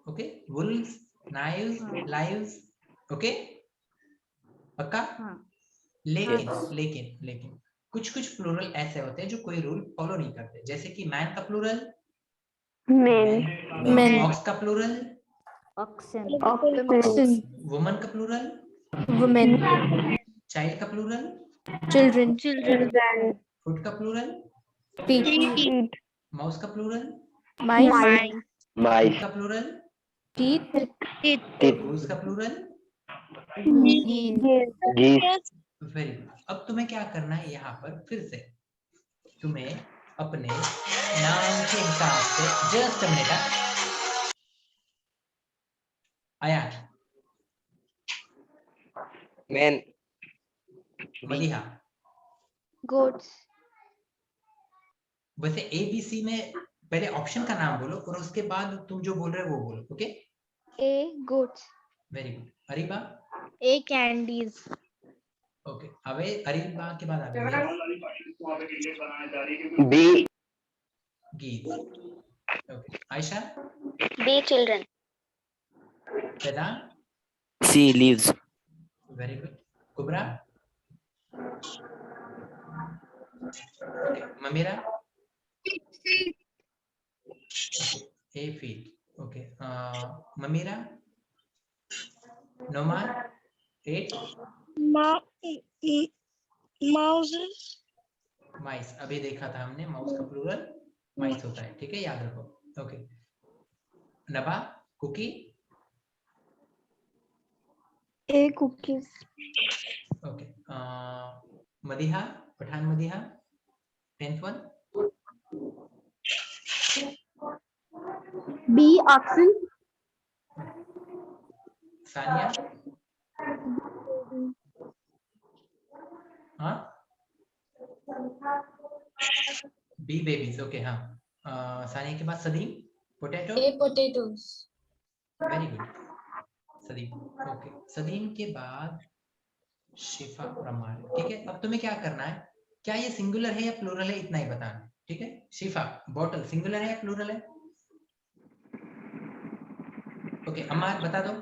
okay wolves knives lives okay पक्का? लेकिन कुछ प्लूरल ऐसे होते हैं जो कोई रूल फॉलो नहीं करते। जैसे कि मैन का प्लूरल Men. ऑक्स का प्लूरल Oxen. वुमन का प्लूरल Women. चाइल्ड का प्लूरल Children. फुट का प्लूरल Feet. माउस का प्लूरल Mice. माइस का प्लूरल Teeth. गूस का प्लूरल। Geese. जीस वेरी गुड। अब तुम्हें क्या करना है, यहाँ पर फिर से तुम्हें अपने नाम के हिसाब से जस्ट मिनट आया मैन मदिहा। Goats. वैसे ABC में पहले ऑप्शन का नाम बोलो और उसके बाद तुम जो बोल रहे हो वो बोलो. Okay, A. Goats. Very good. Areeba. A. Candies. Okay, अवे अरीबा के बाद अवे B. Geet. Okay, Ayesha. B. Children. Vedant. C leaves. Very good. Kubra. Okay, Mamira. A feet. Okay, Mamira. Noman. 8 Mouses. Mice. अभी देखा था हमने माउस का प्लूरल माइस होता है. ठीक है, याद रखो. Okay, Naba. Cookie. A. Cookies. Okay, Madiha. Pathan Madiha. 10th one. B. Oxen. Sania. हाँ, बी बेबीज. ओके, हाँ. सानिया के बाद Salim. Potato. A. Potatoes. Very good Salim. Okay, Salim के बाद शिफा और अम्मार. ठीक है, अब तुम्हें क्या करना है, क्या ये सिंगुलर है या प्लूरल है, इतना ही बताना है. ठीक है, शिफा. बॉटल सिंगुलर है या प्लूरल है? ओके, अम्मार बता दो.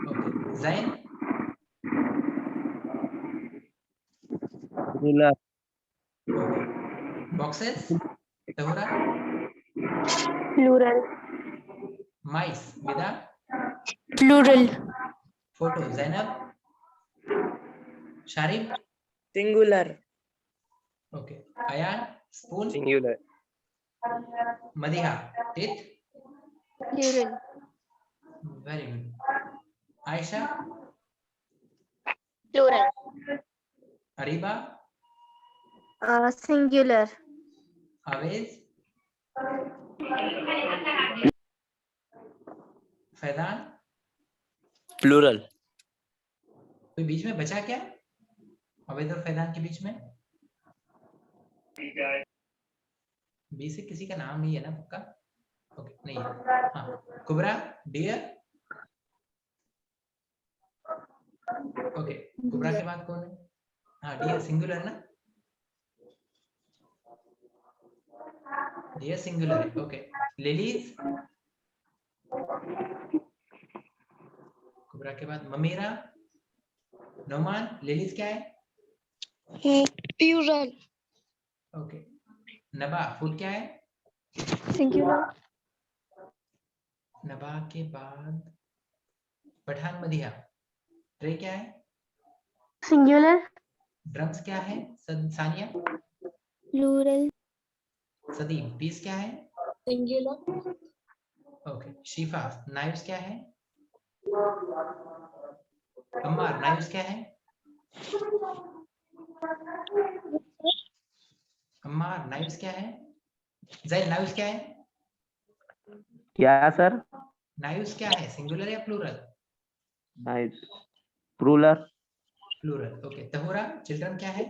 Okay, Zain. Ruler. Okay, boxes. Tahura. Plural. Mice. Vida. Plural. Photo. Zainab. Sharib. Singular. Okay, Ayaan. Spoon. Singular. Madiha. Teeth. Plural. Very good. Ayesha. Plural. Areeba. Singular. Awez. Faizan. Plural. कोई बीच में बचा क्या? अवैध और फैजान के बीच में बी से किसी का नाम नहीं है ना पक्का? ओके, नहीं है. हाँ, कुबरा. डियर. ओके, कुबरा के बाद कौन है? हाँ, डियर सिंगुलर ना. डियर सिंगुलर है. Okay, lilies. कुबरा के बाद ममीरा. नोमान. लिलीज क्या है? Plural. ओके, नबा. फूड क्या है? Singular. नबा के बाद पठान मदिहा. ट्रे क्या है? Singular. ड्रम्स क्या है? सानिया. Plural. सदीम. पीस क्या है? Singular. ओके, शिफा. नाइव्स क्या है? अम्मार. नाइव्स क्या है? अम्मार. नाइव्स क्या है? जैन. नाइव्स क्या है? क्या सर? नाइव्स क्या है? सिंगुलर या plural? Nice. Ruler. Plural. Okay, Tahura. Children क्या है?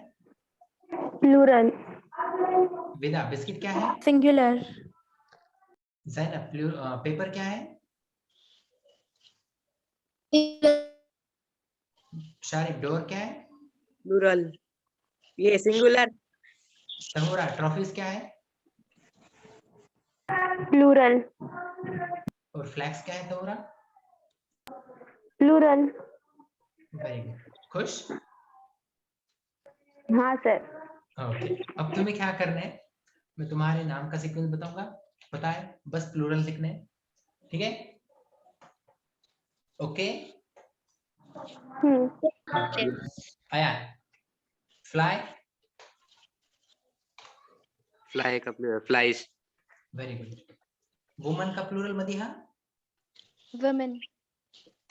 Plural. विदा. बिस्किट क्या है? Singular. जैनब. पेपर क्या है? शारिब. डोर क्या है? Plural. ये singular. तहुरा. ट्रॉफीज क्या है? Plural. और फ्लैग्स क्या है तहुरा? Plural. Very good. खुश. हाँ सर. ओके, अब तुम्हें क्या करना है, मैं तुम्हारे नाम का सीक्वेंस बताऊंगा. पता है, बस प्लूरल लिखने हैं. ठीक है? ओके. आया. फ्लाई. फ्लाई का फ्लाइज. Very good. वुमन का प्लूरल मदिहा. Women.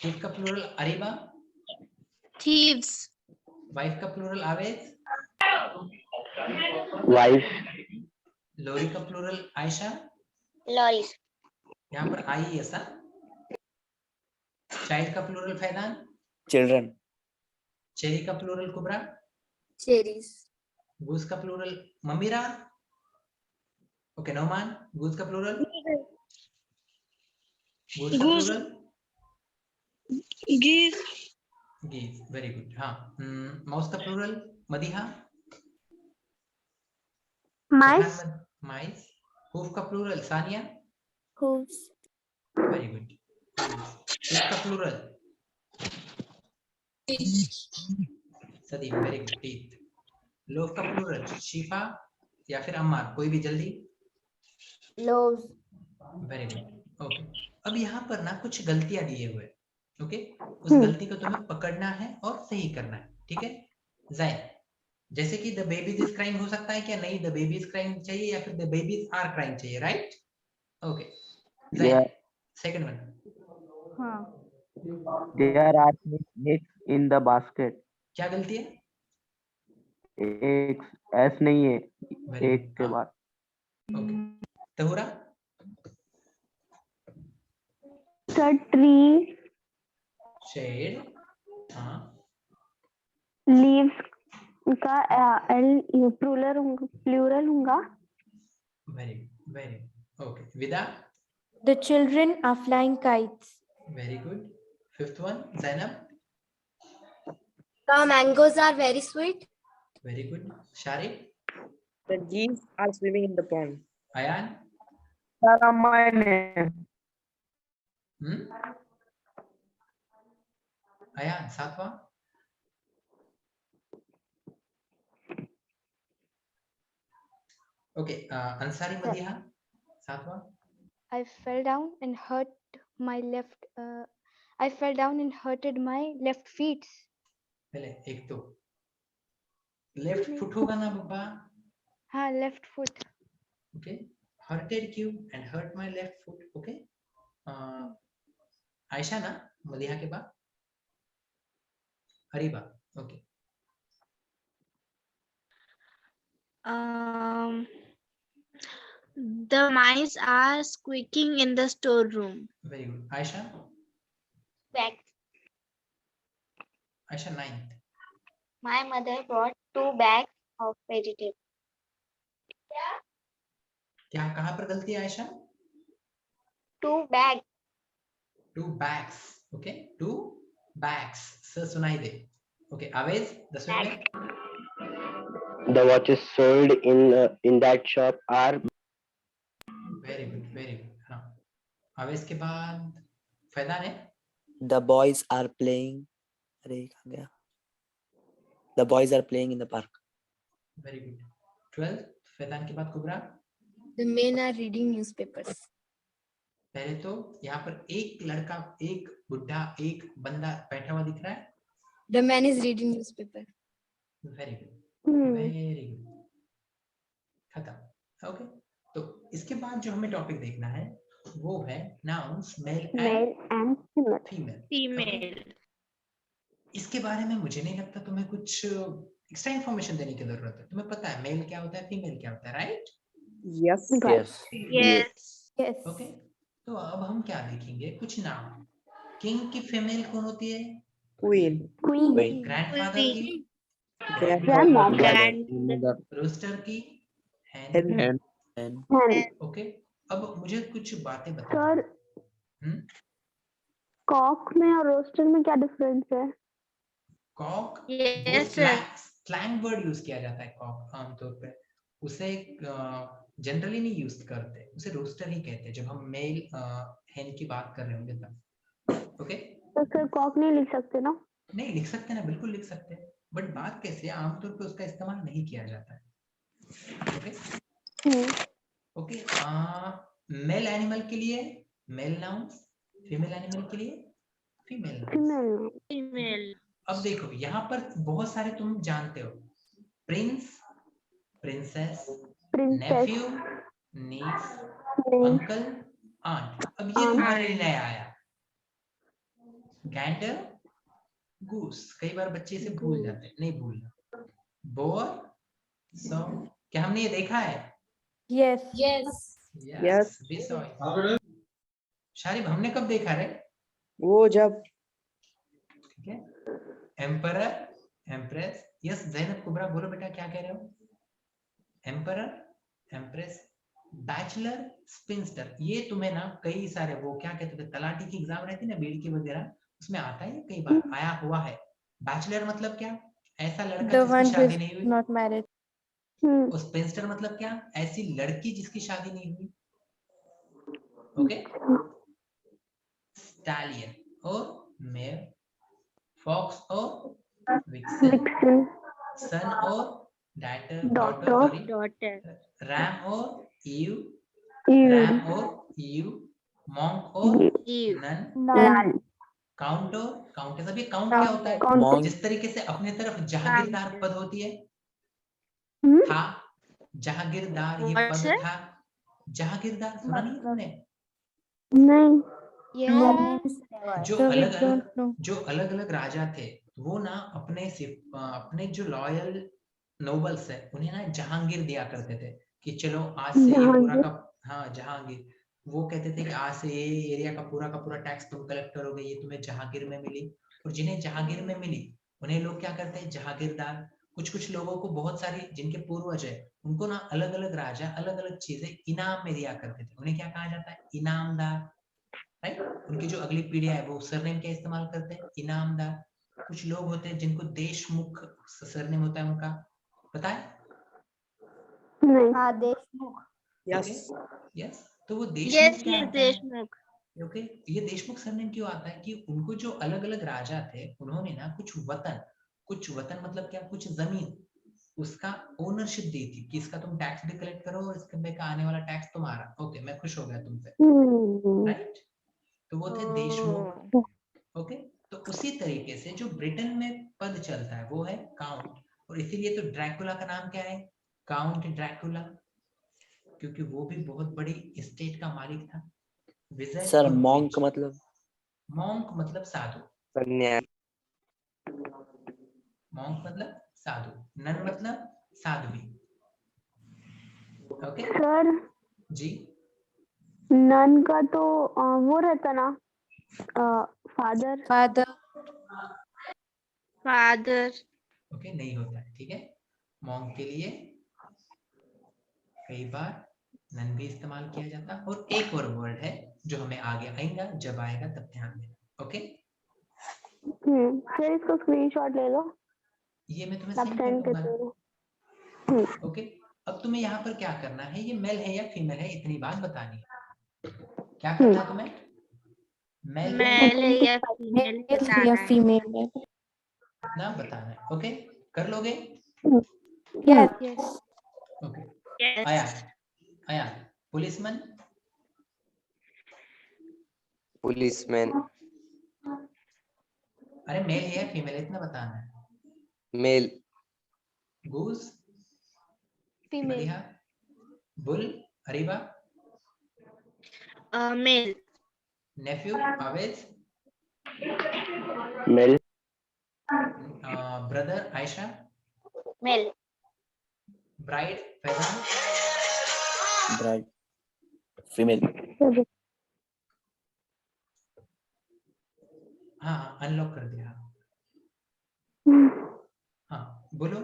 थीफ का प्लूरल अरीबा. Thieves. वाइफ का प्लूरल आवेज. Wife. लोरी का प्लूरल आयशा. Lorries. यहाँ पर आई ऐसा. चाइल्ड का प्लूरल फैदान. Children. चेरी का प्लूरल कुबरा. Cherries. गूस का plural Mamira. Okay Nauman, goose का प्लूरल? गूज का plural? geese, geese, very good. हाँ, माउस का plural? Madiha? mice, mice. Hoof का plural? Sania? hooves, very good. Teeth का plural? Sadeem, very good, teeth. Loaf का plural? Shifa या फिर अम्मार, कोई भी जल्दी। loaves, very good, okay. अब यहाँ पर ना कुछ गलतियां दिए हुए, ओके, उस गलती को तुम्हें पकड़ना है और सही करना है, ठीक है? जैन, जैसे कि द बेबीज इज क्राइंग हो सकता है क्या? नहीं, द बेबीज क्राइंग चाहिए या फिर द बेबीज आर क्राइंग चाहिए, right? Okay, Yeah, Jain, second one. there are eggs in the basket. क्या गलती है? Eggs, S नहीं है, Very एक good, के हाँ, बाद. Okay. Tahura? the tree shade, हाँ, leaves का l plural होगा. Very very okay. Vida? The children are flying kites. Very good. Fifth one, Zainab? The mangoes are very sweet. Very good. Shariq? The geese are swimming in the pond. Ayaan? Ramayan है. अयान, सातवां? Okay, Ansari Madiha, सातवां? I fell down and hurt my left. I fell down and hurted my left feet. पहले एक तो left foot होगा ना बाबा? हाँ, left foot. Okay, hurted you and hurt my left foot, okay. Ayesha ना मदीहा के बाद? Hareeba, okay. The mice are squeaking in the storeroom. Very good. Ayesha? Back. Ayesha ninth. My mother brought 2 bags of vegetables. क्या, कहाँ पर गलती है Ayesha? 2 bags. 2 bags, okay, 2 bags, sir सुनाई दे। Okay, आवेज 10वें में? The watches sold in that shop are. Very good, very good. हाँ, आवेज के बाद फैदान है? The boys are playing. अरे कहाँ गया? The boys are playing in the park. Very good. 12th, फैदान के बाद कुबरा? The men are reading newspapers. पहले तो यहाँ पर एक लड़का, एक बुढ़ा, एक बंदा बैठा हुआ दिख रहा है। The man is reading newspaper. Very good, very good, खत्म। ओके, तो इसके बाद जो हमें टॉपिक देखना है वो है nouns male and female. Female. इसके बारे में मुझे नहीं लगता तुम्हें कुछ एक्स्ट्रा इंफॉर्मेशन देने की जरूरत है। तुम्हें पता है मेल क्या होता है, फीमेल क्या होता है, right? Yes. Yes. Yes. Yes. Okay, तो अब हम क्या देखेंगे, कुछ नाम। किंग की फीमेल कौन होती है? Queen. Queen. ग्रैंडफादर की? Grandmother. रोस्टर की? Hen. And ओके, अब मुझे कुछ बातें बताओ। सर, कॉक में और रोस्टर में क्या डिफरेंस है? Cock Yes, sir. Slang word use किया जाता है कॉक आमतौर पे, उसे जनरली नहीं यूज करते, उसे रोस्टर ही कहते हैं जब हम मेल हेन की बात कर रहे होंगे तब। ओके, तो सर कॉक नहीं लिख सकते ना? नहीं लिख सकते ना, बिल्कुल लिख सकते हैं, बट बात कैसे आमतौर पे उसका इस्तेमाल नहीं किया जाता है। ओके, ओके, मेल एनिमल के लिए मेल नाउन्स, फीमेल एनिमल के लिए फीमेल नाउन्स। Female. अब देखो यहाँ पर बहुत सारे तुम जानते हो, प्रिंस, प्रिंसेस, नेफ्यू, नीस, अंकल, आंट। अब ये तुम्हारे लिए नया आया, गैंडर, गूस। कई बार बच्चे इसे भूल जाते हैं, नहीं भूलना। बोर, सो, क्या हमने ये देखा है? Yes. Yes. Yes. we saw it. Sharib, हमने कब देखा रे? वो जब ठीक है, एम्परर, एम्प्रेस। यस, जैनब कुबरा बोलो बेटा, क्या कह रहे हो? एम्परर, एम्प्रेस, बैचलर, स्पिंस्टर, ये तुम्हें ना कई सारे वो क्या कहते थे तलाटी की एग्जाम रहती है ना बीड की वगैरह, उसमें आता है, कई बार आया हुआ है। बैचलर मतलब क्या? ऐसा लड़का The जिसकी one who शादी is नहीं हुई। not married. और स्पिंस्टर मतलब क्या? ऐसी लड़की जिसकी शादी नहीं हुई। ओके। स्टैलियन और मेयर, फॉक्स और विक्सन, सन और डॉटर, सॉरी, Daughter. रैम और ईव, रैम और ईव, मॉन्क और Eve. Nun, None. काउंट और काउंटेस। अब ये काउंट क्या होता है? Monk. जिस तरीके से अपने तरफ जहागीरदार पद होती है, था जहागीरदार, ये What, पद sir? था जहागीरदार, सुना नहीं तुमने? नहीं। Yes. जो So we अलग अलग don't know. जो अलग अलग राजा थे वो ना अपने जो लॉयल नोबल्स है उन्हें ना जहांगीर दिया करते थे कि चलो आज से ये पूरा का, हाँ जहांगीर, वो कहते थे कि आज से ये एरिया का पूरा टैक्स तुम कलेक्ट करोगे, ये तुम्हें जहांगीर में मिली। और जिन्हें जहांगीर में मिली उन्हें लोग क्या करते हैं, जहागीरदार। कुछ कुछ लोगों को, बहुत सारी जिनके पूर्वज है उनको ना अलग अलग राजा अलग अलग चीजें इनाम में दिया करते थे, उन्हें क्या कहा जाता है, इनामदार, राइट। उनकी जो अगली पीढ़ी है वो सरनेम क्या इस्तेमाल करते हैं, इनामदार। कुछ लोग होते हैं जिनको देशमुख सरनेम होता है उनका, पता है? हाँ देशमुख. Yes. यस। तो वो देशमुख Yes, क्या yes, आता है? Deshmukh. ओके। ये देशमुख सरनेम क्यों आता है कि उनको जो अलग अलग राजा थे उन्होंने ना कुछ वतन मतलब क्या, कुछ जमीन, उसका ओनरशिप दी थी कि इसका तुम टैक्स भी कलेक्ट करो और इसके पे का आने वाला टैक्स तुम्हारा। ओके, मैं खुश हो गया तुमसे, राइट। तो वो थे देशमुख। ओके। तो उसी तरीके से जो ब्रिटेन में पद चलता है वो है काउंट, और इसीलिए तो ड्रैकुला का नाम क्या है, काउंट ड्रैकुला, क्योंकि वो भी बहुत बड़ी स्टेट का मालिक था। विजार्ड सर और मॉन्क विच। मतलब मॉन्क मतलब साधु, सन्यासी। मॉन्क मतलब साधु, नन मतलब साध्वी। ओके सर जी। नन का तो वो रहता ना, फादर। Father. Father. ओके, नहीं होता है, ठीक है। मॉन्क के लिए कई बार नन भी इस्तेमाल किया जाता है। और एक और वर्ड है जो हमें आगे आएगा, जब आएगा तब ध्यान देना। ओके, सर इसको स्क्रीनशॉट ले लो, ये मैं तुम्हें आप सेंड कर सेंड कर दूंगा। दो। ओके, अब तुम्हें यहाँ पर क्या करना है, ये मेल है या फीमेल है इतनी बात बतानी है। क्या करना है तुम्हें, मेल है Male है या female Male बताना या है. female है. ना बताना है। ओके, कर लोगे? Yes. Yes. ओके। Yes. आया पुलिसमैन, पुलिसमैन। अरे मेल है या फीमेल इतना बताना है। Male. Goose, Female. Madiha, bull, Areeba, Male. Nephew, Awez, male. Brother Ayesha, Male. Bride Faizan, bride female. हाँ अनलॉक कर दिया। हाँ बोलो,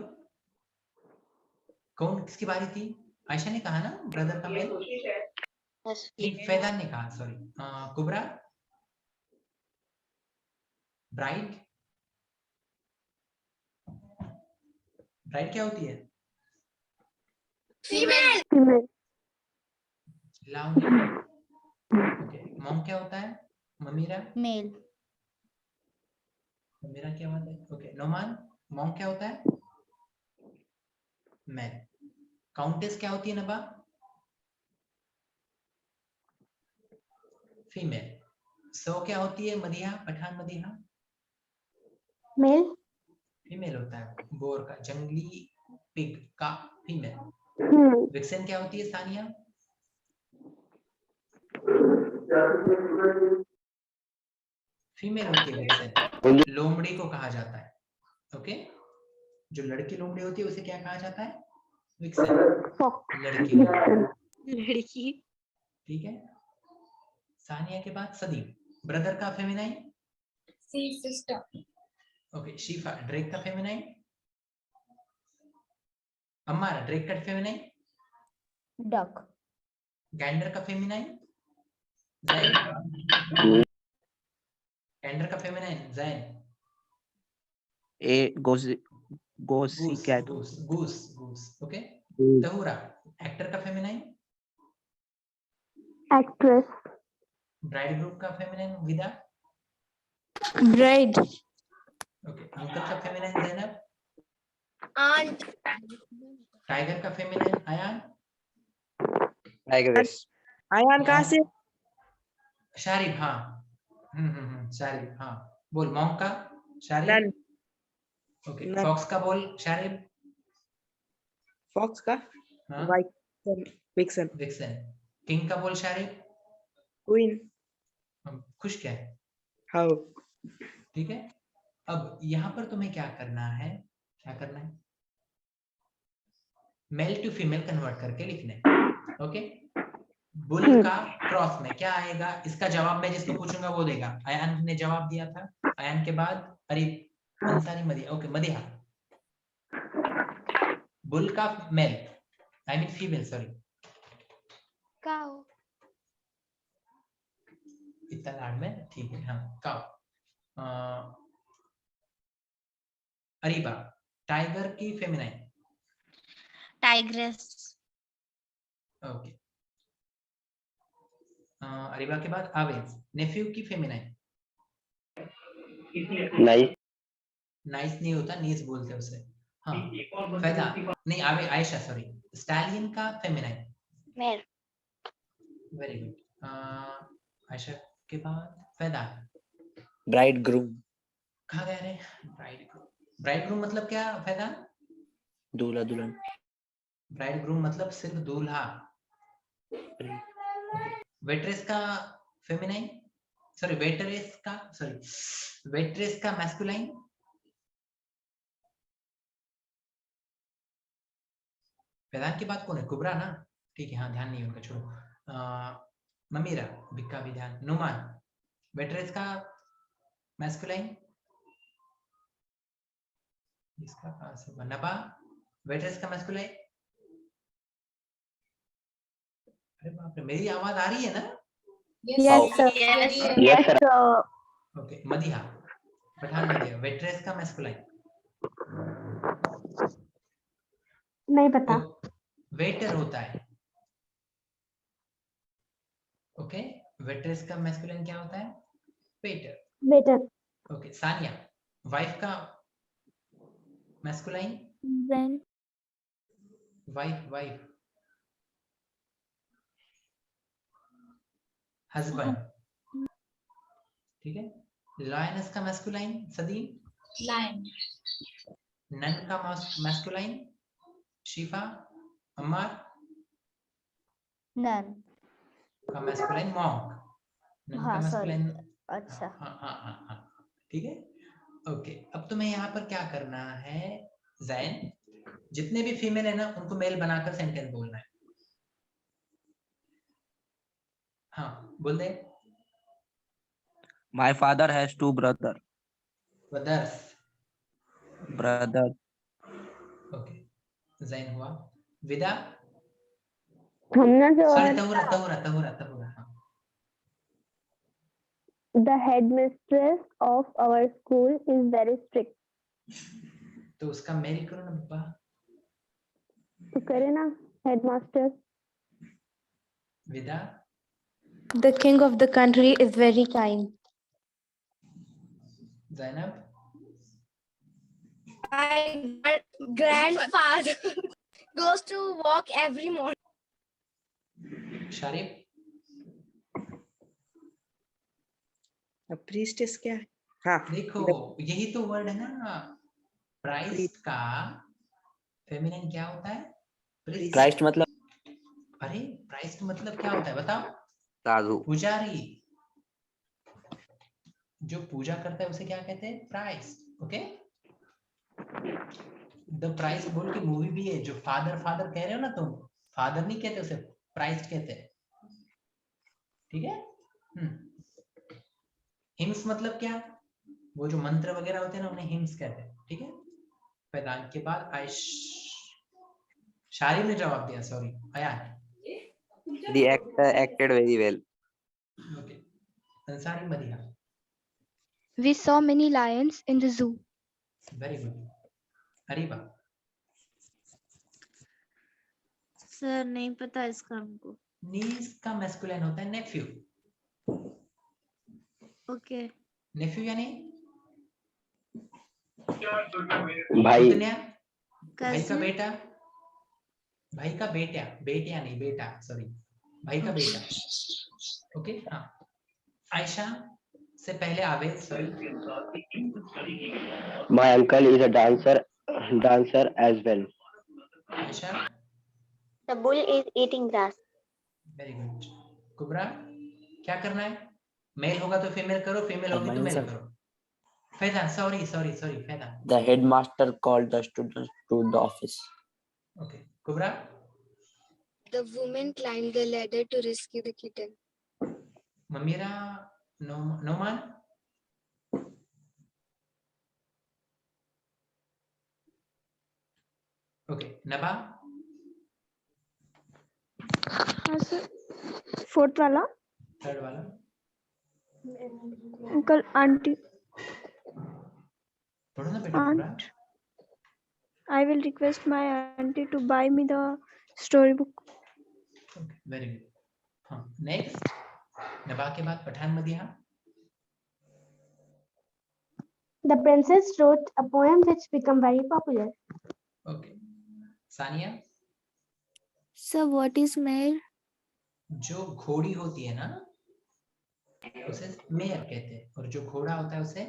कौन किसकी बारी थी? आयशा ने कहा ना ब्रदर का मेल, Yes. नहीं फैजान ने कहा, सॉरी। कुबरा, ब्राइड, ब्राइड क्या होती है? Female. लाउनी। ओके, मॉम क्या होता है? ममीरा, Male. ममीरा क्या होता है? ओके, नोमान, मॉम क्या होता है? मैन। काउंटेस क्या होती है नबा? फीमेल। सो क्या होती है मदिहा, पठान मदिहा? Male. फीमेल होता है। बोर का, जंगली पिग का फीमेल। विक्सन क्या होती है सानिया? फीमेल होती है विक्सन। लोमड़ी को कहा जाता है, ओके। जो लड़की लोमड़ी होती है उसे क्या कहा जाता है? विक्सन, लड़की लोमड़ी, लड़की. ठीक है। सानिया के बाद सदीप, ब्रदर का feminine? See sister. Okay. Shifa, drake का फेमिनाइन? अम्मारा, ड्रेक का फेमिनाइन? Duck. गैंडर का फेमिनाइन गैंडर का feminine Zain A goosey goose cat. Goose goose goose okay Goose. Tahura actor का फेमिनाइन Actress. ब्राइड ग्रुप का feminine Vida Bride. Okay uncle का feminine Zainab Aunt. Tiger का feminine Ayaan Tigress. Ayaan कहाँ से? शारिब हाँ शारिब हाँ बोल मॉन्क का nun. Sharib okay nun. Fox का बोल शारिब फॉक्स का? हाँ वाइक्सन. विक्सन. विक्सन किंग का बोल शारिब क्वीन. खुश क्या है हाउ. ठीक है अब यहाँ पर तुम्हें क्या करना है मेल टू फीमेल कन्वर्ट करके लिखना है ओके बुल का क्रॉस में क्या आएगा इसका जवाब मैं जिसको पूछूंगा वो देगा अयान ने जवाब दिया था अयान के बाद अरीब अंसारी मदिहा ओके मदिहा बुल का male I mean female sorry Cow. इतना लाड में ठीक है हाँ काउ अरीबा टाइगर की फेमिनाइन Tigress. ओके अरीबा के बाद आवेज नेफ्यू की फेमिनाइन Nice. नाइस नहीं होता नीस बोलते हैं उसे हाँ फैदा नहीं आवे आयशा सॉरी स्टैलियन का feminine Mare. Very good Ayesha के बाद फैदा Bridegroom. कहाँ गए रे ब्राइड ग्रूम मतलब क्या फैदा दूल्हा दुल्हन. ब्राइड ग्रूम मतलब सिर्फ दूल्हा वेट्रेस का फेमिनाइन सॉरी वेट्रेस का मैस्कुलाइन फैदान की बात कौन है कुबरा ना ठीक है हाँ ध्यान नहीं उनका छोड़ो ममीरा बिक्का भी ध्यान नुमान वेट्रेस का मैस्कुलाइन इसका कहां से नबा वेट्रेस का मैस्कुलाइन अरे बाप रे मेरी आवाज आ रही है ना Yes, sir. Yes, sir. Okay Madiha Pathan Madiha waitress का मैस्कुलाइन नहीं पता. वेटर होता है ओके वेट्रेस का मैस्कुलाइन क्या होता है waiter Waiter. Okay Sania wife का मैस्कुलाइन Then. वाइफ हस्बैंड ठीक है लायनस का मैस्कुलाइन सदीम Lion. नन का मैस्कुलाइन शिफा अम्मार None. का मैस्कुलाइन मॉन्क नन का हाँ, sorry. मैस्कुलाइन अच्छा. हाँ ठीक है ओके अब तुम्हें यहाँ पर क्या करना है जैन जितने भी फीमेल है ना उनको मेल बनाकर सेंटेंस बोलना है हाँ बोल दे My father has 2 brothers. Brothers okay Jain हुआ विदा हमने जो सॉरी तहुरा हाँ The headmistress of our school is very strict. तो उसका मेल करो ना पापा तो करे ना headmaster. विदा The king of the country is very kind. Zainab My grandfather goes to walk every morning. Sharib priestess क्या है? हाँ. देखो यही तो वर्ड है ना प्राइस्ट का फेमिनिन क्या होता है Christ मतलब अरे प्राइस्ट मतलब क्या होता है बताओ साधु पुजारी जो पूजा करता है उसे क्या कहते हैं प्राइस्ट ओके द प्राइस्ट बोल के मूवी भी है जो फादर कह रहे हो ना तुम फादर नहीं कहते उसे प्राइस्ट कहते हैं ठीक है हिम्स मतलब क्या वो जो मंत्र वगैरह होते हैं ना उन्हें हिम्स कहते हैं ठीक है पैदान के बाद शारिब ने जवाब दिया sorry Ayaan The acted very well. Okay. Ansari Madiha. We saw many lions in the zoo. Very good. Ariba. Sir नहीं पता इसका हमको. Niece का masculine होता है nephew. ओके. Nephew यानी भाई पुतन्या, भाई का Cousin. बेटा, भाई का बेटा, बेटिया नहीं बेटा, सॉरी, भाई का बेटा. ओके. हाँ. आयशा से पहले Aved, sorry. my uncle is a dancer as well. Ayesha. The bull is eating grass. Very good. Kubra, क्या करना है? मेल होगा तो फीमेल करो, फीमेल होगी तो mine, मेल sir. करो. फैदा, सॉरी फैदा. The headmaster called the students to the office. Okay. Kubra. The woman climbed the ladder to rescue the kitten. Mamira, Noman. Okay. Naba. हाँ सर, फोर्थ वाला. थर्ड वाला. Uncle aunty. पढ़ो ना बेटा. Kubra. I will request my auntie to buy me the storybook. Okay. Very good. हाँ. Next. Naba के बाद Pathan Madiha. The princess wrote a poem which became very popular. Okay. Sania. Sir, what is mare? जो घोड़ी होती है ना, उसे मेयर कहते हैं, और जो घोड़ा होता है उसे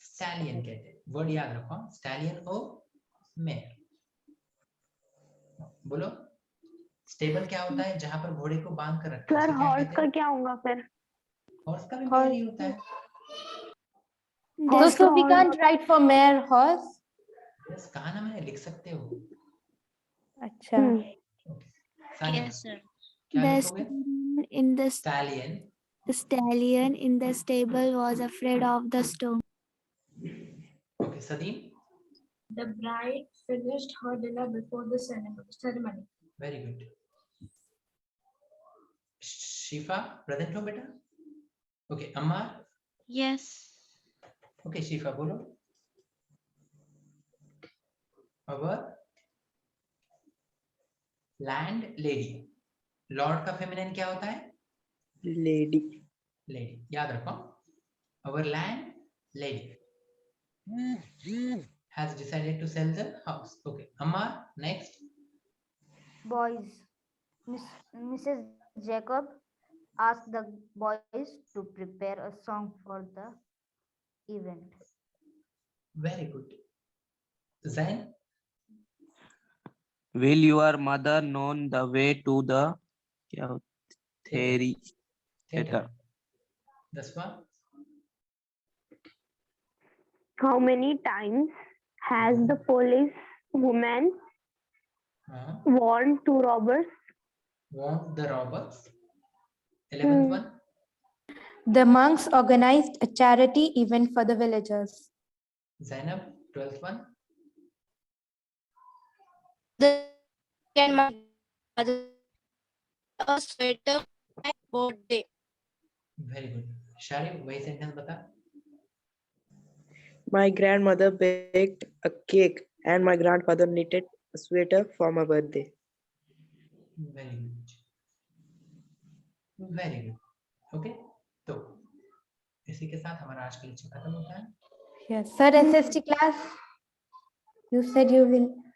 स्टैलियन कहते हैं. वर्ड याद रखो. स्टैलियन और मेयर. बोलो. स्टेबल क्या होता है जहां पर घोड़े को बांध कर रखते हैं? सर उसे क्या हॉर्स कहते का हैं? क्या होगा फिर? हॉर्स का भी मेयर ही होता है. That's So we all. can't write for mare horse. बस कहा ना मैंने, लिख सकते हो. अच्छा. ओके. Sania, Yes, sir. क्या The लिखोगे? Stallion. stallion in the stable was afraid of the storm. Okay. सदीम. The bride finished her dinner before the ceremony. Very good. Shifa, present हो बेटा. ओके. अम्मा. Yes. ओके. शिफा बोलो. अवर लैंड लेडी. लॉर्ड का feminine क्या होता है? Lady. Lady. याद रखो. अवर land lady has decided to sell the house. Okay. Amma, next. Boys. Mrs. Jacob asked the boys to prepare a song for the event. Very good. Zain. Will your mother know the way to the theater? Daswa. How many times has the police woman warned two robbers? Want the robbers. 11th one. The monks organized a charity event for the villagers. Zainab. 12th one. A sweater for my birthday. Very good. Sharif, वही sentence बता. My grandmother baked a cake and my grandfather knitted a sweater for my birthday. Very good. Very good. Okay. तो इसी के साथ हमारा आज का lecture खत्म होता है. Yes, sir. SST class. You said you will